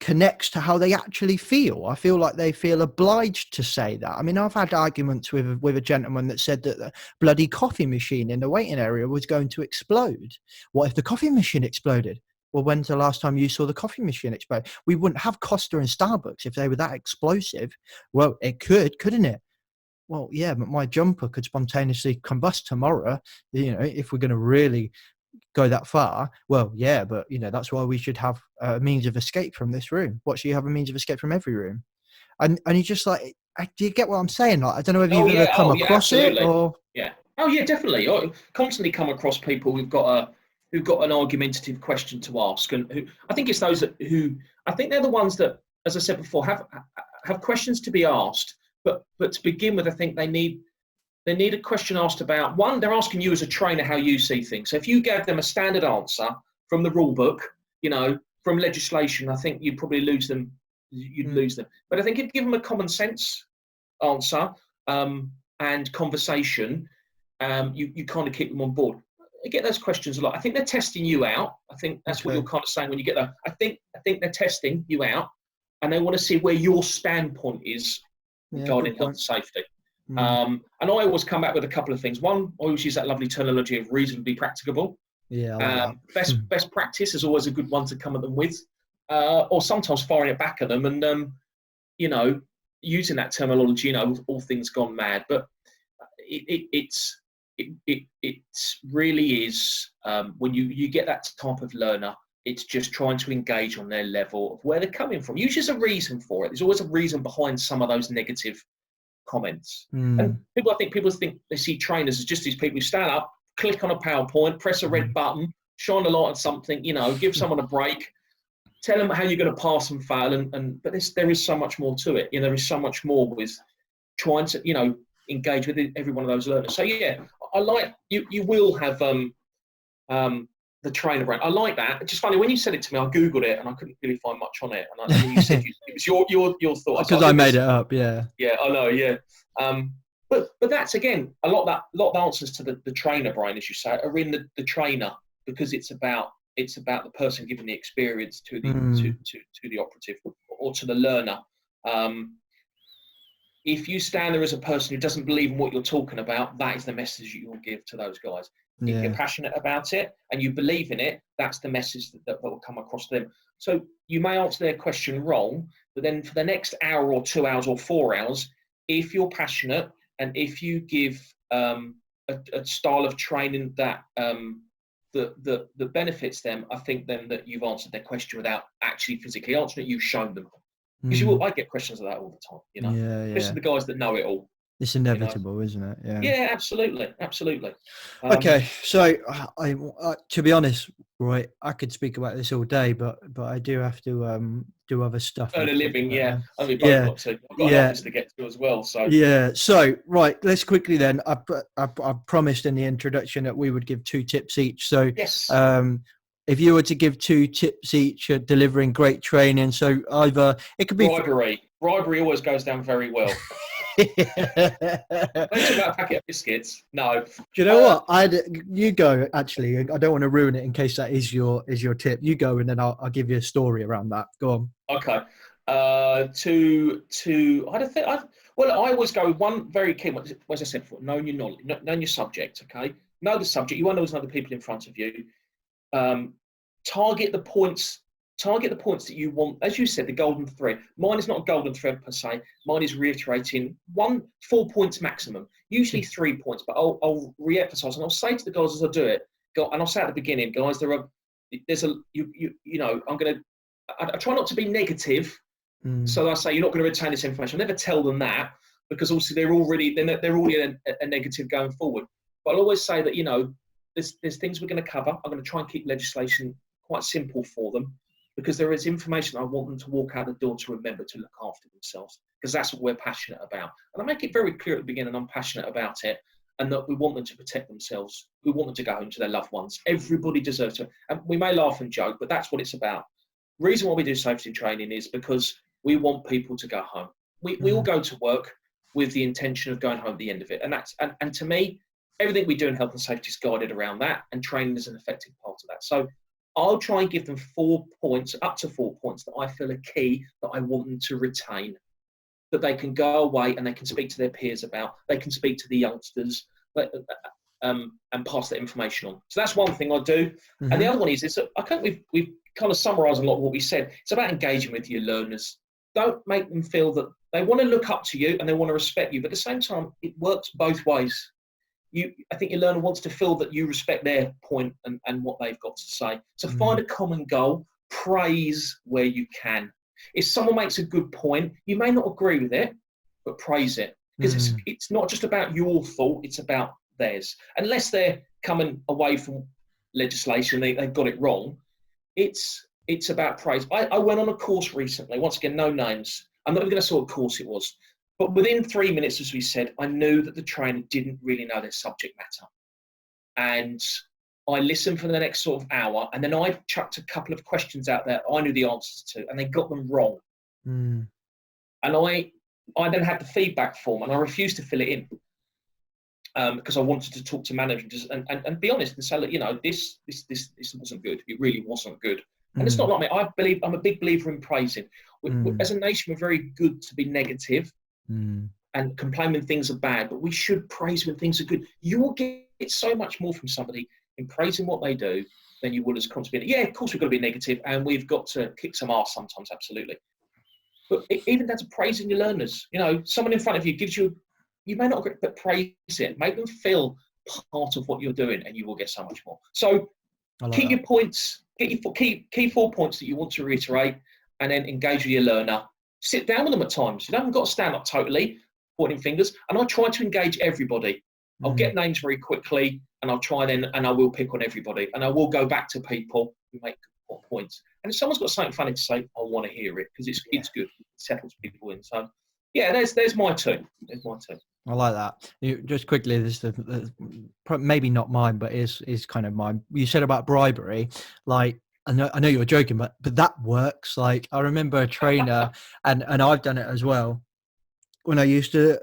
connects to how they actually feel. I feel like they feel obliged to say that. I mean, I've had arguments with a gentleman that said that the bloody coffee machine in the waiting area was going to explode. What if the coffee machine exploded? Well, when's the last time you saw the coffee machine explode? We wouldn't have Costa and Starbucks if they were that explosive. Well, it could, couldn't it? Well, yeah, but my jumper could spontaneously combust tomorrow, you know, if we're going to really go that far. Well, yeah, but, you know, that's why we should have a means of escape from this room. What, should you have a means of escape from every room? And you just like, do you get what I'm saying? Like, I don't know if you've ever come across it or... Yeah. Oh, yeah, definitely. I constantly come across people who've got an argumentative question to ask. And who, I think it's those who, I think they're the ones that, as I said before, have questions to be asked. But to begin with, I think they need a question asked about, one, they're asking you as a trainer how you see things. So if you gave them a standard answer from the rule book, you know, from legislation, I think you'd probably lose them. You'd lose them. But I think if you give them a common sense answer and conversation, you kind of keep them on board. I get those questions a lot. I think they're testing you out. I think that's what you're kind of saying when you get that. I think they're testing you out, and they want to see where your standpoint is regarding health and safety. And I always come back with a couple of things. One, I always use that lovely terminology of reasonably practicable. Yeah. I like best practice is always a good one to come at them with, or sometimes firing it back at them and you know, using that terminology, you know, all things gone mad. But it really is when you get that type of learner, it's just trying to engage on their level of where they're coming from. Usually there's a reason for it. There's always a reason behind some of those negative comments. And people think they see trainers as just these people who stand up, click on a PowerPoint, press a red button, shine a light on something, you know, give someone a break, tell them how you're going to pass and fail. But there is so much more to it. You know, there is so much more with trying to, you know, engage with every one of those learners. So yeah, I like you will have the trainer brand. I like that. It's just funny when you said it to me, I googled it and I couldn't really find much on it. And you said it was your thoughts. Because I made it up, yeah. Yeah, I know, yeah. But that's again a lot of the answers to the trainer brain, as you say, are in the trainer, because it's about the person giving the experience to the to the operative or to the learner. If you stand there as a person who doesn't believe in what you're talking about, that is the message you will give to those guys. If you're passionate about it and you believe in it, that's the message that will come across to them. So you may answer their question wrong, but then for the next hour or 2 hours or 4 hours, if you're passionate and if you give a style of training that that benefits them, I think then that you've answered their question without actually physically answering it. You've shown them. Because I get questions of that all the time, you know, especially the guys that know it all. It's inevitable, you know? Isn't it? Yeah. Yeah, absolutely. Okay, so I to be honest, Roy, I could speak about this all day, but I do have to do other stuff. Earn a living, yeah. I mean, both got to. I've got an office to get to as well. So yeah. So right, let's quickly then. I promised in the introduction that we would give 2 tips each. So yes. If you were to give 2 tips each at delivering great training, so either it could be bribery always goes down very well. Don't you about a packet of biscuits? No. Do you know what? You go. Actually, I don't want to ruin it in case that is your tip. You go, and then I'll give you a story around that. Go on. Okay. I always go with one very key one. As I said before, knowing your knowledge, knowing your subject. Okay. know the subject. You won't always know the people in front of you. Target the points. Target the points that you want. As you said, the golden thread. Mine is not a golden thread per se. Mine is reiterating 4 points maximum. Usually 3 points, but I'll re-emphasize and I'll say to the guys as I do it. And I'll say at the beginning, guys, I try not to be negative. So I say you're not going to retain this information. I never tell them that, because obviously they're already a negative going forward. But I'll always say that, you know, there's things we're going to cover. I'm going to try and keep legislation quite simple for them, because there is information I want them to walk out the door to remember to look after themselves, because that's what we're passionate about. And I make it very clear at the beginning I'm passionate about it, and that we want them to protect themselves. We want them to go home to their loved ones. Everybody deserves to. And we may laugh and joke, but that's what it's about. Reason why we do safety training is because we want people to go home. We all go to work with the intention of going home at the end of it. And to me, everything we do in health and safety is guided around that, and training is an effective part of that. So I'll try and give them 4 points, up to 4 points, that I feel are key, that I want them to retain, that they can go away and they can speak to their peers about, they can speak to the youngsters, and pass that information on. So that's one thing I do. And the other one is I think we've kind of summarised a lot of what we said. It's about engaging with your learners. Don't make them feel that they want to look up to you and they want to respect you, but at the same time, it works both ways. I think your learner wants to feel that you respect their point and what they've got to say. So find a common goal, praise where you can. If someone makes a good point, you may not agree with it, but praise it. Because it's not just about your thought, it's about theirs. Unless they're coming away from legislation, they've got it wrong. It's about praise. I went on a course recently, once again, no names. I'm not even going to say what course it was. But within 3 minutes, as we said, I knew that the trainer didn't really know their subject matter. And I listened for the next sort of hour, and then I chucked a couple of questions out there I knew the answers to, and they got them wrong. And I then had the feedback form, and I refused to fill it in because I wanted to talk to managers and be honest and say, look, you know, this wasn't good. It really wasn't good. And it's not like me. I'm a big believer in praising. As a nation, we're very good to be negative and complain when things are bad, but we should praise when things are good. You will get so much more from somebody in praising what they do than you would as contributing. Yeah, of course we've got to be negative and we've got to kick some arse sometimes, absolutely. But even down to praising your learners, you know, someone in front of you gives you may not agree, but praise it. Make them feel part of what you're doing, and you will get so much more. So keep your points, get your key 4 points that you want to reiterate, and then engage with your learner. Sit down with them at times. You haven't got to stand up totally, pointing fingers. And I try to engage everybody. I'll get names very quickly, and I'll try then, and I will pick on everybody, and I will go back to people who make points. And if someone's got something funny to say, I want to hear it, because it's good. It settles people in. So yeah, there's my two. There's my two. I like that. Just quickly, this is maybe not mine, but is kind of mine. You said about bribery, like I know you're joking, but that works. Like I remember a trainer, and I've done it as well. When I used to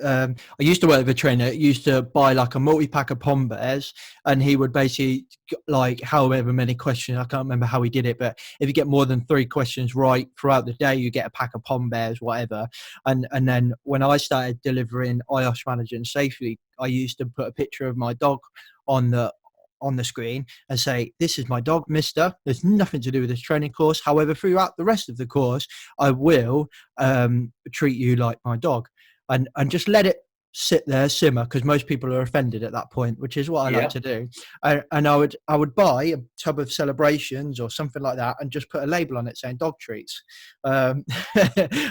work with a trainer, used to buy like a multi-pack of Pom Bears, and he would basically like however many questions, I can't remember how he did it, but if you get more than 3 questions right throughout the day, you get a pack of Pom Bears, whatever. And then when I started delivering IOSH Rebranding Safety, I used to put a picture of my dog on the screen and say, this is my dog, mister. There's nothing to do with this training course. However, throughout the rest of the course, I will treat you like my dog. And just let it sit there, simmer, because most people are offended at that point, which is what I like to do. And I would buy a tub of Celebrations or something like that and just put a label on it saying dog treats. And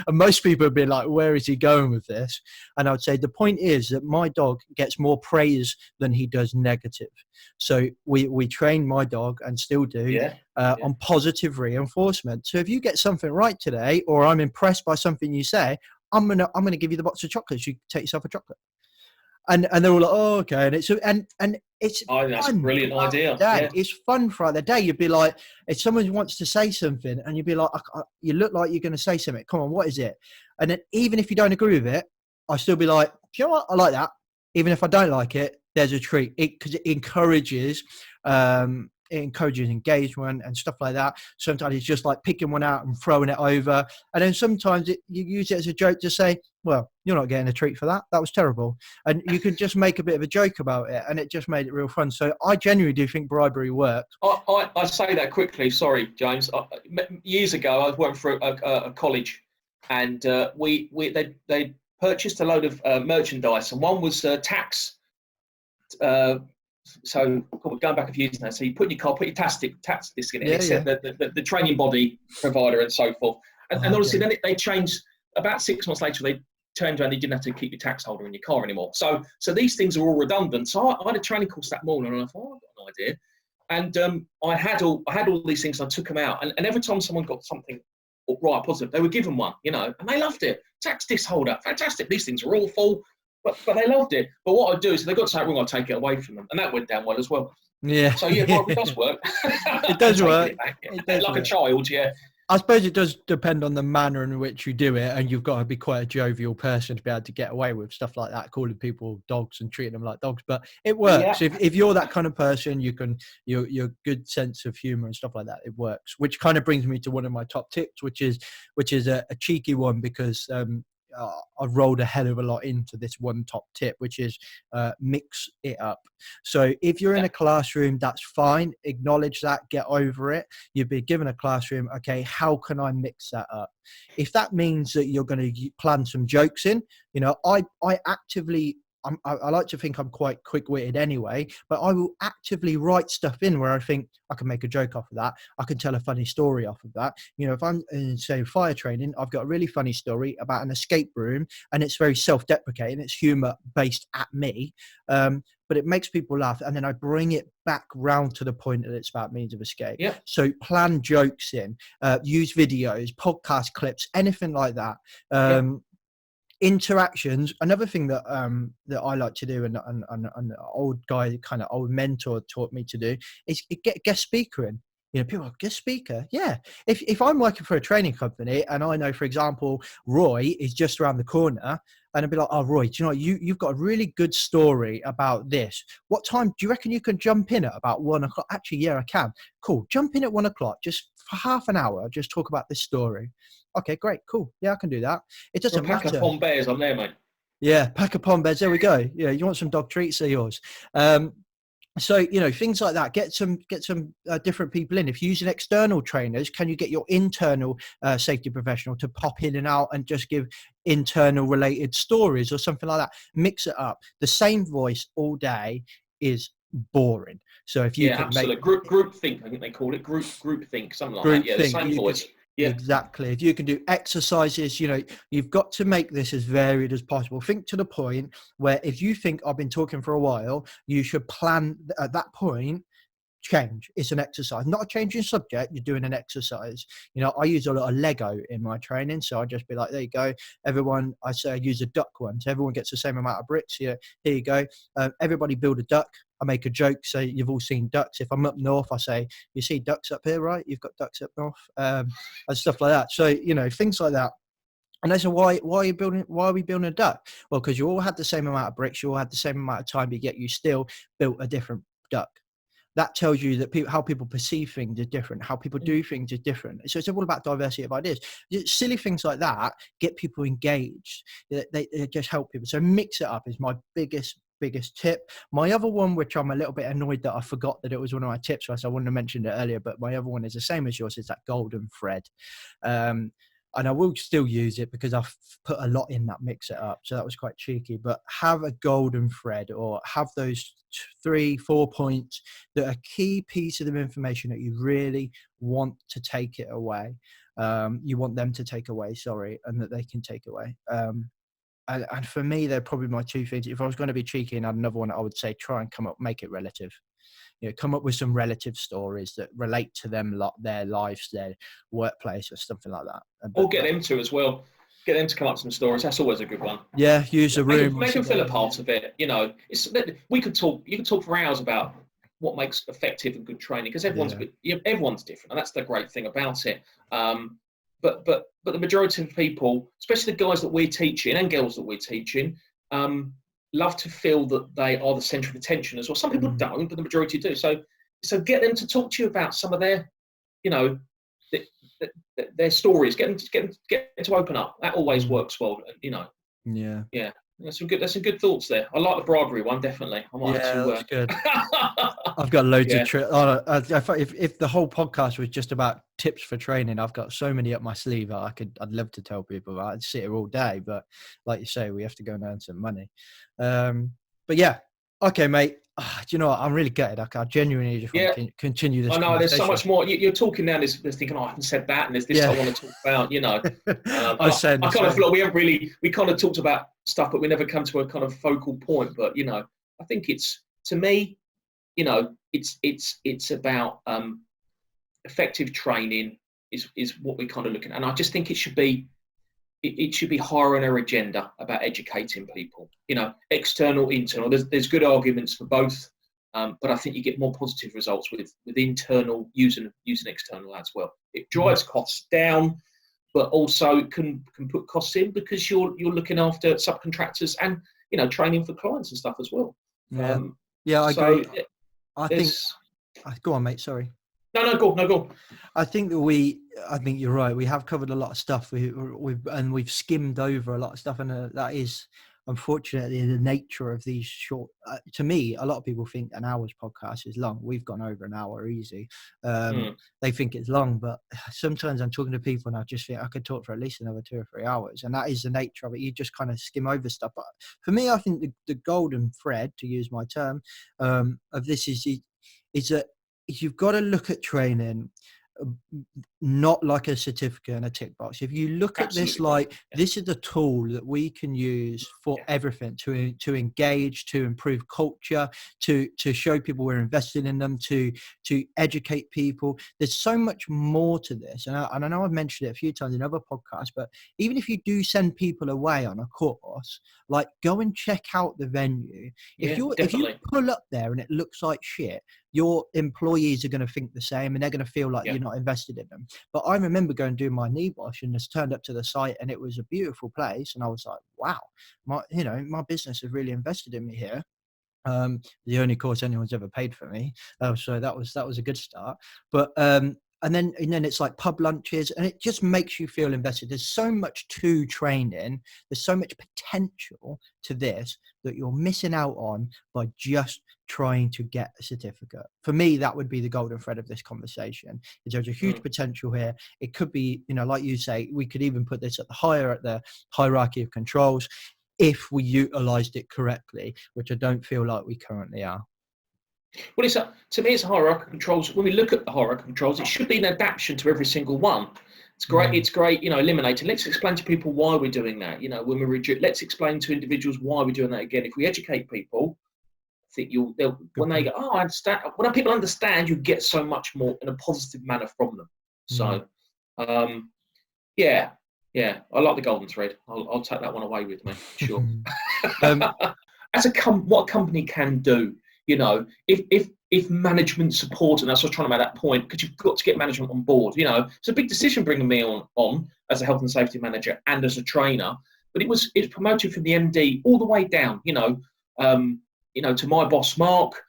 most people would be like, where is he going with this? And I would say the point is that my dog gets more praise than he does negative. So we train my dog, and still do, on positive reinforcement. So if you get something right today, or I'm impressed by something you say, I'm gonna give you the box of chocolates. You take yourself a chocolate, and they're all like, oh, okay. And it's that's a brilliant idea. Yeah. It's fun throughout the day. You'd be like, if someone wants to say something, and you'd be like, you look like you're going to say something. Come on, what is it? And then even if you don't agree with it, I still be like, do you know what? I like that. Even if I don't like it, there's a treat. Because it encourages it encourages engagement and stuff like that. Sometimes it's just like picking one out and throwing it over. And then sometimes you use it as a joke to say, well, you're not getting a treat for that. That was terrible. And you could just make a bit of a joke about it, and it just made it real fun. So I genuinely do think bribery works. I say that quickly. Sorry, James. Years ago, I was working for a college, and they purchased a load of merchandise, and one was tax. So going back a few years now, so you put in your car, put your tax disc in it. Yeah, it said the training body provider and so forth. And honestly, then they changed. About 6 months later, they turned around. You didn't have to keep your tax holder in your car anymore. So these things are all redundant. So I had a training course that morning, and I thought, I've got an idea. And I had all these things. And I took them out, and every time someone got something right positive, they were given one, and they loved it. Tax disc holder, fantastic. These things are awful. But they loved it. But what I'd do is if they got something wrong, I'd take it away from them. And that went down well as well. Yeah. So, yeah, well, it does work. It does work. It does like work. A child, yeah. I suppose it does depend on the manner in which you do it. And you've got to be quite a jovial person to be able to get away with stuff like that, calling people dogs and treating them like dogs. But it works. Yeah. If you're that kind of person, you can, your good sense of humor and stuff like that, it works. Which kind of brings me to one of my top tips, which is a cheeky one, because I've rolled a hell of a lot into this one top tip, which is mix it up. So if you're in a classroom, that's fine. Acknowledge that, get over it. You've been given a classroom. Okay, how can I mix that up? If that means that you're going to plan some jokes in, I actively, I like to think I'm quite quick-witted anyway, but I will actively write stuff in where I think I can make a joke off of that. I can tell a funny story off of that. If I'm in, say, fire training, I've got a really funny story about an escape room, and it's very self-deprecating. It's humor based at me, but it makes people laugh. And then I bring it back round to the point that it's about means of escape. Yep. So plan jokes in, use videos, podcast clips, anything like that. Interactions. Another thing that I like to do, and an old guy, kind of old mentor, taught me to do, is get a guest speaker in. People are guest speaker. Yeah. If I'm working for a training company and I know, for example, Roy is just around the corner, and I'd be like, oh, Roy, do you know what? You've got a really good story about this. What time do you reckon you can jump in at? About 1 o'clock? Actually, yeah, I can. Cool. Jump in at 1 o'clock, just for half an hour. Just talk about this story. Okay, great. Cool. Yeah, I can do that. It doesn't matter. Pack of Pom Bears, I'm there, mate. Yeah, pack of Pom Bears. There we go. Yeah, you want some dog treats? They're yours. So, things like that, get some different people in. If you use an external trainers, can you get your internal safety professional to pop in and out and just give internal related stories or something like that? Mix it up. The same voice all day is boring. So if you can make group think, I think they call it group think, something like that. Yeah, the same voice. Yeah. Exactly. If you can do exercises, you've got to make this as varied as possible. Think to the point where if you think I've been talking for a while, you should plan at that point. Change. It's an exercise, not a change in subject. You're doing an exercise. I use a lot of Lego in my training, so I just be like, there you go, everyone. I say I use a duck one, so everyone gets the same amount of bricks. Here you go. Everybody build a duck. I make a joke, say you've all seen ducks. If I'm up north, I say, you see ducks up here, right? You've got ducks up north, and stuff like that. So things like that. And they say, why are we building a duck? Well, because you all had the same amount of bricks, you all had the same amount of time, but yet you still built a different duck. That tells you that how people perceive things is different, how people do things is different. So it's all about diversity of ideas. Silly things like that get people engaged. They just help people. So mix it up is my biggest tip. My other one, which I'm a little bit annoyed that I forgot that it was one of my tips, so I wouldn't have mentioned it earlier, but my other one is the same as yours, is that golden thread. And I will still use it because I've put a lot in that mix it up. So that was quite cheeky, but have a golden thread, or have those 3-4 points that are key pieces of information that you really want to take it away. You want them to take away, and that they can take away. And for me, they're probably my two things. If I was going to be cheeky and add another one, I would say try and make it relative. Come up with some relative stories that relate to them, their lives, their workplace, or something like that. Or get them to as well. Get them to come up with some stories. That's always a good one. Yeah, use a room. Make them feel a part of it. We could talk. You can talk for hours about what makes effective and good training, because everyone's different, and that's the great thing about it. But the majority of people, especially the guys that we're teaching and girls that we're teaching, love to feel that they are the centre of attention as well. Some people don't, but the majority do. So So get them to talk to you about some of their, you know, their stories. Get them to open up. That always works well, you know. Yeah. Yeah. There's some good thoughts there. I like the bribery one, definitely. I might have to, that's good. I've got loads Yeah. of if the whole podcast was just about tips for training, I've got so many up my sleeve I'd love to tell people about. I'd sit here all day, but like you say, we have to go and earn some money. But yeah, okay, mate. Do you know what? I'm really gutted. I genuinely just want to continue this. I know there's so much more. You're talking now. There's thinking, I haven't said that, and there's this I want to talk about. You know, I kind of feel like we kind of talked about stuff, but we never come to a kind of focal point. But you know, I think to me, you know, it's about effective training is what we're kind of looking at, and I just think it should be higher on our agenda about educating people. You know, external, internal. There's good arguments for both, but I think you get more positive results with internal using external as well. It drives costs down, but also can put costs in because you're looking after subcontractors and, you know, training for clients and stuff as well. I agree. I think. Go on, mate. Sorry. No, go. I think you're right. We have covered a lot of stuff. We've skimmed over a lot of stuff, and that is unfortunately the nature of these short. To me, a lot of people think an hour's podcast is long. We've gone over an hour easy. They think it's long, but sometimes I'm talking to people and I just think I could talk for at least another 2 or 3 hours, and that is the nature of it. You just kind of skim over stuff. But for me, I think the golden thread, to use my term, of this is that you've got to look at training not like a certificate and a tick box. If you look at this like this is a tool that we can use for everything, to engage, to improve culture, to show people we're invested in them, to educate people. There's so much more to this, and I know I've mentioned it a few times in other podcasts, but even if you do send people away on a course, like go and check out the venue. If you pull up there and it looks like shit, your employees are going to think the same, and they're going to feel like you're not invested in them. But I remember going and doing my knee wash and just turned up to the site, and it was a beautiful place, and I was like, wow, my business has really invested in me here. The only course anyone's ever paid for me, so that was a good start. But and then it's like pub lunches, and it just makes you feel invested. There's so much to training. There's so much potential to this that you're missing out on by just trying to get a certificate. For me, that would be the golden thread of this conversation. Is there's a huge potential here. It could be, like you say, we could even put this at the hierarchy of controls if we utilized it correctly, which I don't feel like we currently are. Well, to me, it's hierarchical controls. When we look at the hierarchical controls, it should be an adaptation to every single one. It's great. It's great, eliminating. Let's explain to people why we're doing that. When let's explain to individuals why we're doing that again. If we educate people, I think when they go, I understand. When people understand, you get so much more in a positive manner from them. So, yeah, I like the golden thread. I'll take that one away with me, sure. What a company can do. If management support, and that's what I was trying to make that point, because you've got to get management on board. It's a big decision bringing me on as a health and safety manager and as a trainer, but it's promoted from the MD all the way down, to my boss, Mark.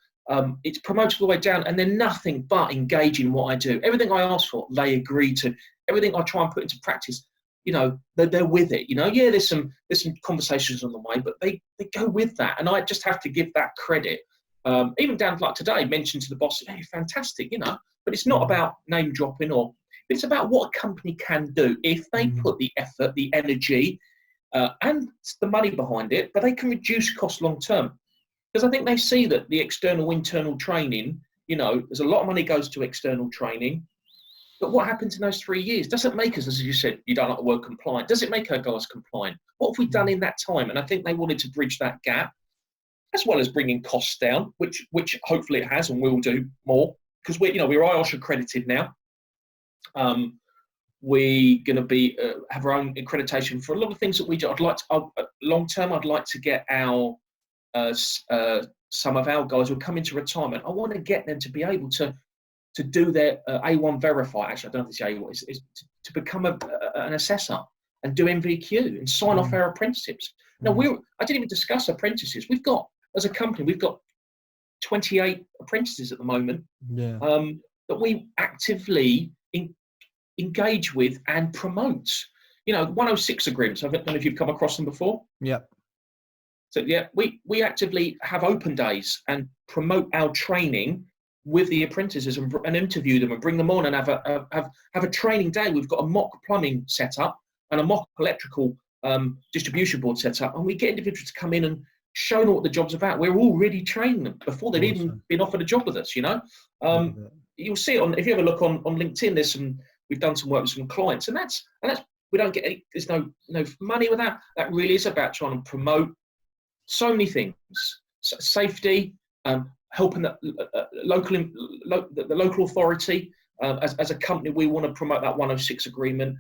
It's promoted all the way down, and they're nothing but engaging what I do. Everything I ask for, they agree to. Everything I try and put into practice, they're with it. There's some conversations on the way, but they go with that, and I just have to give that credit. Even down to like today, mentioned to the boss, hey, fantastic, but it's not about name dropping, it's about what a company can do if they put the effort, the energy, and the money behind it, but they can reduce costs long term. Because I think they see that the external, internal training, there's a lot of money goes to external training, but what happens in those 3 years? Does it make us, as you said, you don't like the word compliant, does it make our guys compliant? What have we done in that time? And I think they wanted to bridge that gap, as well as bringing costs down, which hopefully it has and will do more, because we're IOSH accredited now. We're going to be have our own accreditation for a lot of things that we do. Long term, I'd like to get our some of our guys who are coming to retirement. I want to get them to be able to do their A1 verify. Actually, I don't know if it's A1. Is to become an assessor and do MVQ and sign off our apprenticeships. Now I didn't even discuss apprentices. We've got, as a company, we've got 28 apprentices at the moment Yeah. that we actively engage with and promote. 106 agreements. I don't know if you've come across them before. Yeah. So yeah, we actively have open days and promote our training with the apprentices and interview them and bring them on and have a training day. We've got a mock plumbing set up and a mock electrical distribution board set up, and we get individuals to come in and show them what the job's about. We're already training them before they've even been offered a job with us. You'll see it if you have a look on LinkedIn. We've done some work with some clients, and that's we don't get there's no money with that. That really is about trying to promote so many things: safety, helping the local authority. As a company, we want to promote that 106 agreement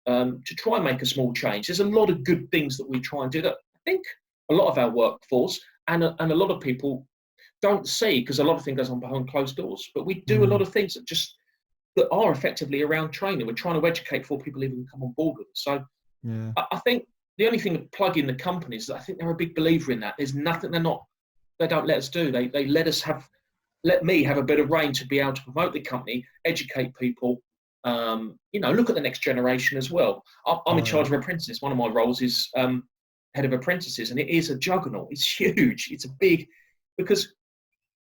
to try and make a small change. There's a lot of good things that we try and do that I think a lot of our workforce and a lot of people don't see, because a lot of things goes on behind closed doors. But we do a lot of things that are effectively around training. We're trying to educate before people even come on board with us. So Yeah. I think the only thing to plug in the companies is that I think they're a big believer in that. There's nothing they don't let us do. They let me have a bit of reign to be able to promote the company, educate people, look at the next generation as well. I'm in charge of apprentices. One of my roles is head of apprentices, and it is a juggernaut. It's huge. It's a big, because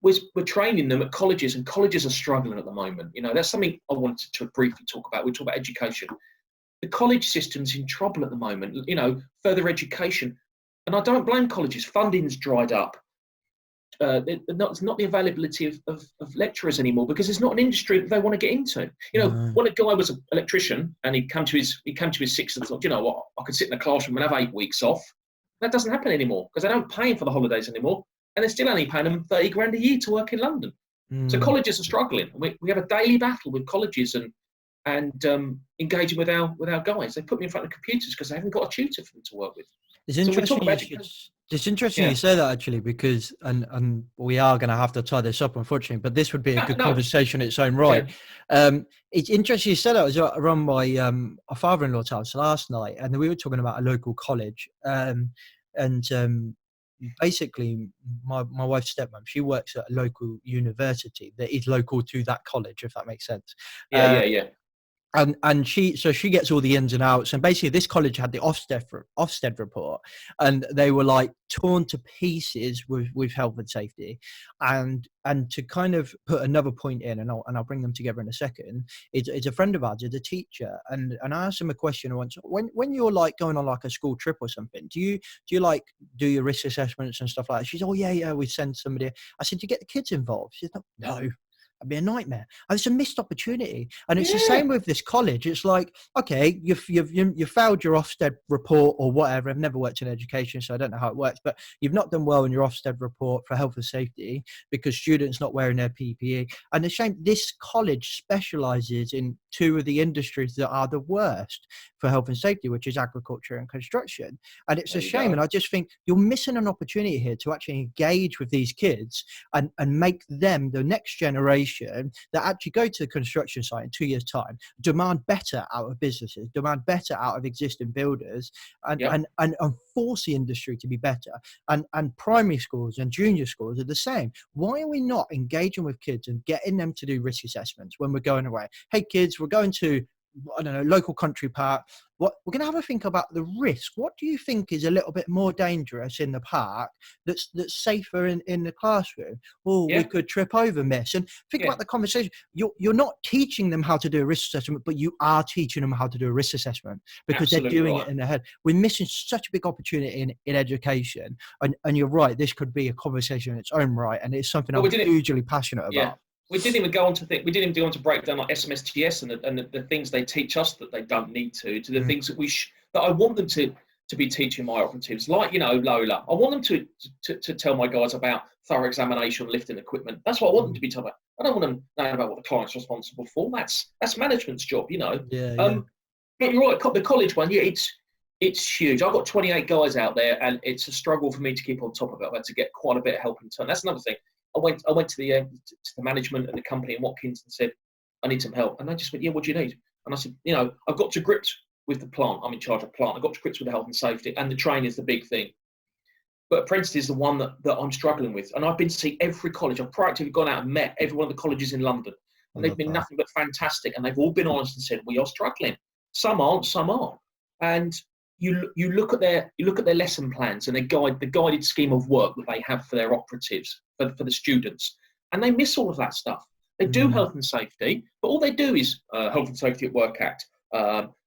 we're training them at colleges, and colleges are struggling at the moment. That's something I wanted to briefly talk about. We talk about education. The college system's in trouble at the moment. Further education, and I don't blame colleges. Funding's dried up. It's not the availability of lecturers anymore, because it's not an industry that they want to get into. When a guy was an electrician and he came to his sixth and thought, you know what, I could sit in a classroom and have 8 weeks off. That doesn't happen anymore, because they don't pay him for the holidays anymore, and they're still only paying them 30 grand a year to work in London. So colleges are struggling. We have a daily battle with colleges and engaging with our guys. They put me in front of computers because they haven't got a tutor for them to work with. It's interesting you say that, actually, because and we are going to have to tie this up, unfortunately, but this would be a good conversation in its own right. Yeah. It's interesting you said that. I was around my father-in-law's house last night, and we were talking about a local college, and basically my wife's stepmom, she works at a local university that is local to that college, if that makes sense. Yeah. And she gets all the ins and outs, and basically this college had the Ofsted report, and they were like torn to pieces with health and safety. And to kind of put another point in, and I'll bring them together in a second, it's a friend of ours, is a teacher, and I asked him a question once: when you're like going on like a school trip or something, do you like do your risk assessments and stuff like that? She's, oh yeah, we send somebody. I said, do you get the kids involved? She said, no. That'd be a nightmare. And it's a missed opportunity. And it's the same with this college. It's like, okay, you failed your Ofsted report or whatever. I've never worked in education, so I don't know how it works, but you've not done well in your Ofsted report for health and safety because students not wearing their PPE. And the shame, this college specializes in 2 of the industries that are the worst for health and safety, which is agriculture and construction. And it's a shame. And I just think you're missing an opportunity here to actually engage with these kids and make them the next generation that actually go to the construction site in 2 years' time, demand better out of businesses, demand better out of existing builders, and force the industry to be better. And primary schools and junior schools are the same. Why are we not engaging with kids and getting them to do risk assessments when we're going away? Hey kids, we're going to, I don't know, local country park. We're going to have a think about the risk. What do you think is a little bit more dangerous in the park that's safer in the classroom? We could trip over, miss. And think about the conversation. You're not teaching them how to do a risk assessment, but you are teaching them how to do a risk assessment because they're doing it in their head. We're missing such a big opportunity in education. And you're right, this could be a conversation in its own right. And it's something I'm hugely passionate about. We didn't even go on to think. We didn't even go on to break down like SMSTS and the things they teach us that they don't need to the things that that I want them to be teaching my operatives, like Lola. I want them to tell my guys about thorough examination of lifting equipment. That's what I want them to be talking about. I don't want them knowing about what the client's responsible for. That's management's job, But you're right. The college one, it's huge. I've got 28 guys out there, and it's a struggle for me to keep on top of it. I've had to get quite a bit of help in turn. That's another thing. I went to the management of the company in Watkins and said, I need some help. And they just went, yeah, what do you need? And I said, I've got to grips with the plant. I'm in charge of plant. I got to grips with the health and safety, and the training is the big thing. But apprentice is the one that I'm struggling with. And I've been to see every college. I've proactively gone out and met every one of the colleges in London. And they've been nothing but fantastic. And they've all been honest and said, we are struggling. Some aren't, some aren't. And you look at their lesson plans and the guided scheme of work that they have for their operatives, for the students. And they miss all of that stuff. They do health and safety, but all they do is Health and Safety at Work Act,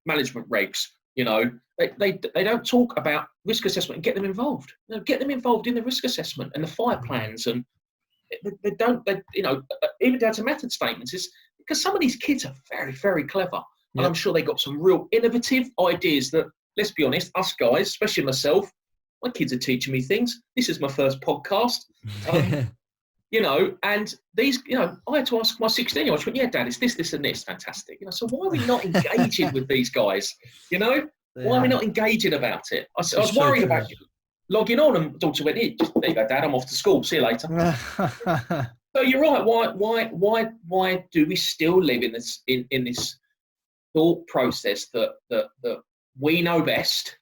management regs. You know, they don't talk about risk assessment and get them involved. You know, get them involved in the risk assessment and the fire plans, and they don't. You know, even down to method statements. Is because some of these kids are very, very clever, and I'm sure they got some real innovative ideas that, let's be honest, us guys, especially myself, my kids are teaching me things. This is my first podcast. You know, and these, you know, I had to ask my 16-year-old, I went, yeah, Dad, it's this, this, and this. Fantastic. You know, so why are we not engaging with these guys? You know, why are we not engaging about it? I was worried about you logging on, and daughter went, there you go, Dad, I'm off to school. See you later. So you're right. Why do we still live in this thought process that we know best,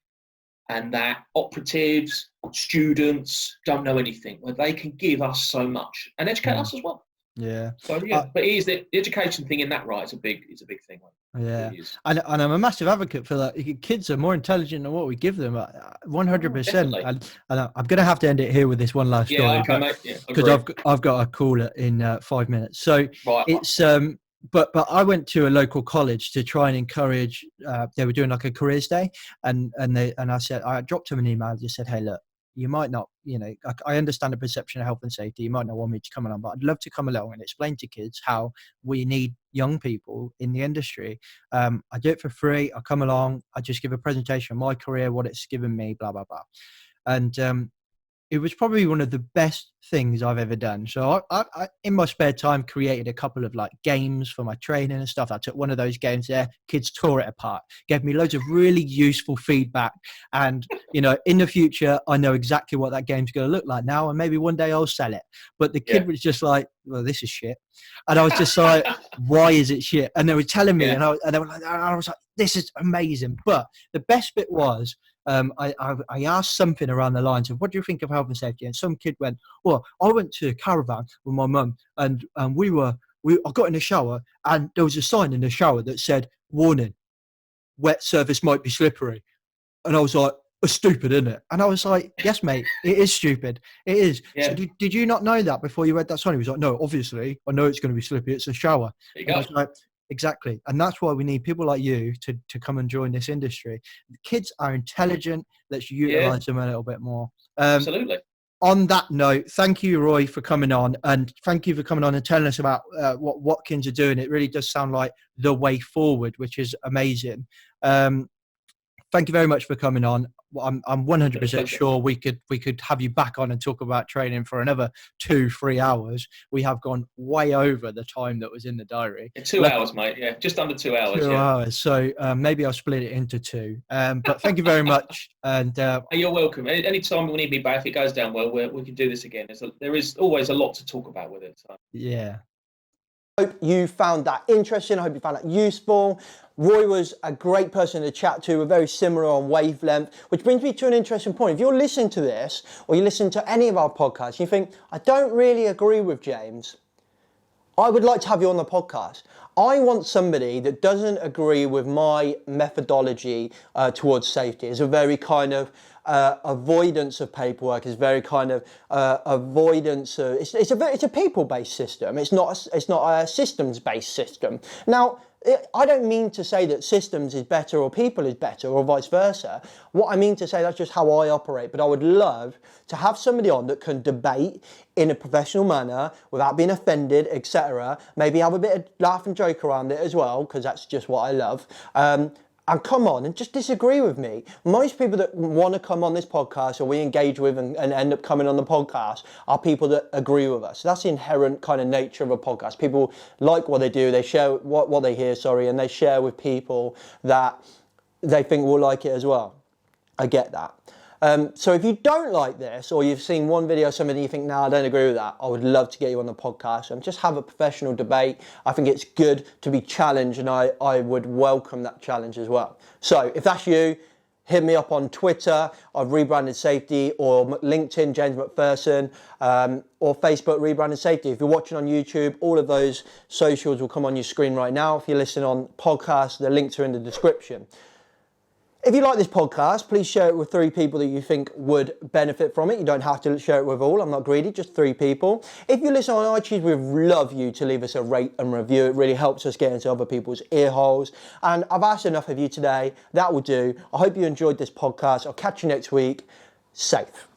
and that operatives, students don't know anything, where they can give us so much and educate us as well. Yeah. So yeah, but it is the education thing in that, right? It's a big thing. Yeah. And I'm a massive advocate for that. Kids are more intelligent than what we give them, 100%. And I'm going to have to end it here with this one last story. Yeah, okay, mate. Yeah, because I've got a call in 5 minutes. So it's but I went to a local college to try and encourage. They were doing like a careers day, and I said, I dropped them an email. I just said, hey, look, you might not, you know, I understand the perception of health and safety. You might not want me to come along, but I'd love to come along and explain to kids how we need young people in the industry. I do it for free. I come along. I just give a presentation of my career, what it's given me, blah blah blah, and it was probably one of the best things I've ever done. So I in my spare time, created a couple of like games for my training and stuff. I took one of those games there, kids tore it apart, gave me loads of really useful feedback. And, you know, in the future, I know exactly what that game's going to look like now. And maybe one day I'll sell it. But the kid was just like, well, this is shit. And I was just like, why is it shit? And they were telling me, and I was like, this is amazing. But the best bit was, I asked something around the lines of, what do you think of health and safety? And some kid went, well, I went to a caravan with my mum, and I got in the shower, and there was a sign in the shower that said, warning, wet surface might be slippery. And I was like, it's stupid, isn't it? And I was like, yes, mate, it is stupid. It is. Yeah. So did you not know that before you read that sign? He was like, no, obviously, I know it's going to be slippery. It's a shower. There you go. I was like, exactly. And that's why we need people like you to come and join this industry. The kids are intelligent. Let's utilize them a little bit more. Absolutely. On that note, thank you, Roy, for coming on. And thank you for coming on and telling us about what Watkins are doing. It really does sound like the way forward, which is amazing. Thank you very much for coming on. I'm 100% sure we could have you back on and talk about training for another 2-3 hours. We have gone way over the time that was in the diary. 2 hours, mate. Yeah, just under 2 hours. 2 hours. So maybe I'll split it into 2. But thank you very much. And you're welcome. Anytime we need me back, if it goes down well, we can do this again. There is always a lot to talk about with it. So. Yeah. Hope you found that interesting. I hope you found that useful. Roy was a great person to chat to. We're very similar on wavelength, which brings me to an interesting point. If you're listening to this, or you listen to any of our podcasts, you think, I don't really agree with James, I would like to have you on the podcast. I want somebody that doesn't agree with my methodology towards safety. It's a very kind of avoidance of paperwork. It's very kind of avoidance. It's a people-based system. It's not a systems-based system. Now, I don't mean to say that systems is better or people is better or vice versa. What I mean to say, that's just how I operate. But I would love to have somebody on that can debate in a professional manner without being offended, etc. Maybe have a bit of laugh and joke around it as well, because that's just what I love. And come on and just disagree with me. Most people that want to come on this podcast or we engage with and end up coming on the podcast are people that agree with us. That's the inherent kind of nature of a podcast. People like what they do, they share what they hear, and they share with people that they think will like it as well. I get that. So if you don't like this, or you've seen one video, something you think, no, I don't agree with that, I would love to get you on the podcast and just have a professional debate. I think it's good to be challenged, and I would welcome that challenge as well. So if that's you, hit me up on Twitter of Rebranding Safety, or LinkedIn, James MacPherson, or Facebook, Rebranding Safety. If you're watching on YouTube, all of those socials will come on your screen right now. If you're listening on podcast, the links are in the description. If you like this podcast, please share it with 3 people that you think would benefit from it. You don't have to share it with all. I'm not greedy, just 3 people. If you listen on iTunes, we'd love you to leave us a rate and review. It really helps us get into other people's ear holes. And I've asked enough of you today. That will do. I hope you enjoyed this podcast. I'll catch you next week. Safe.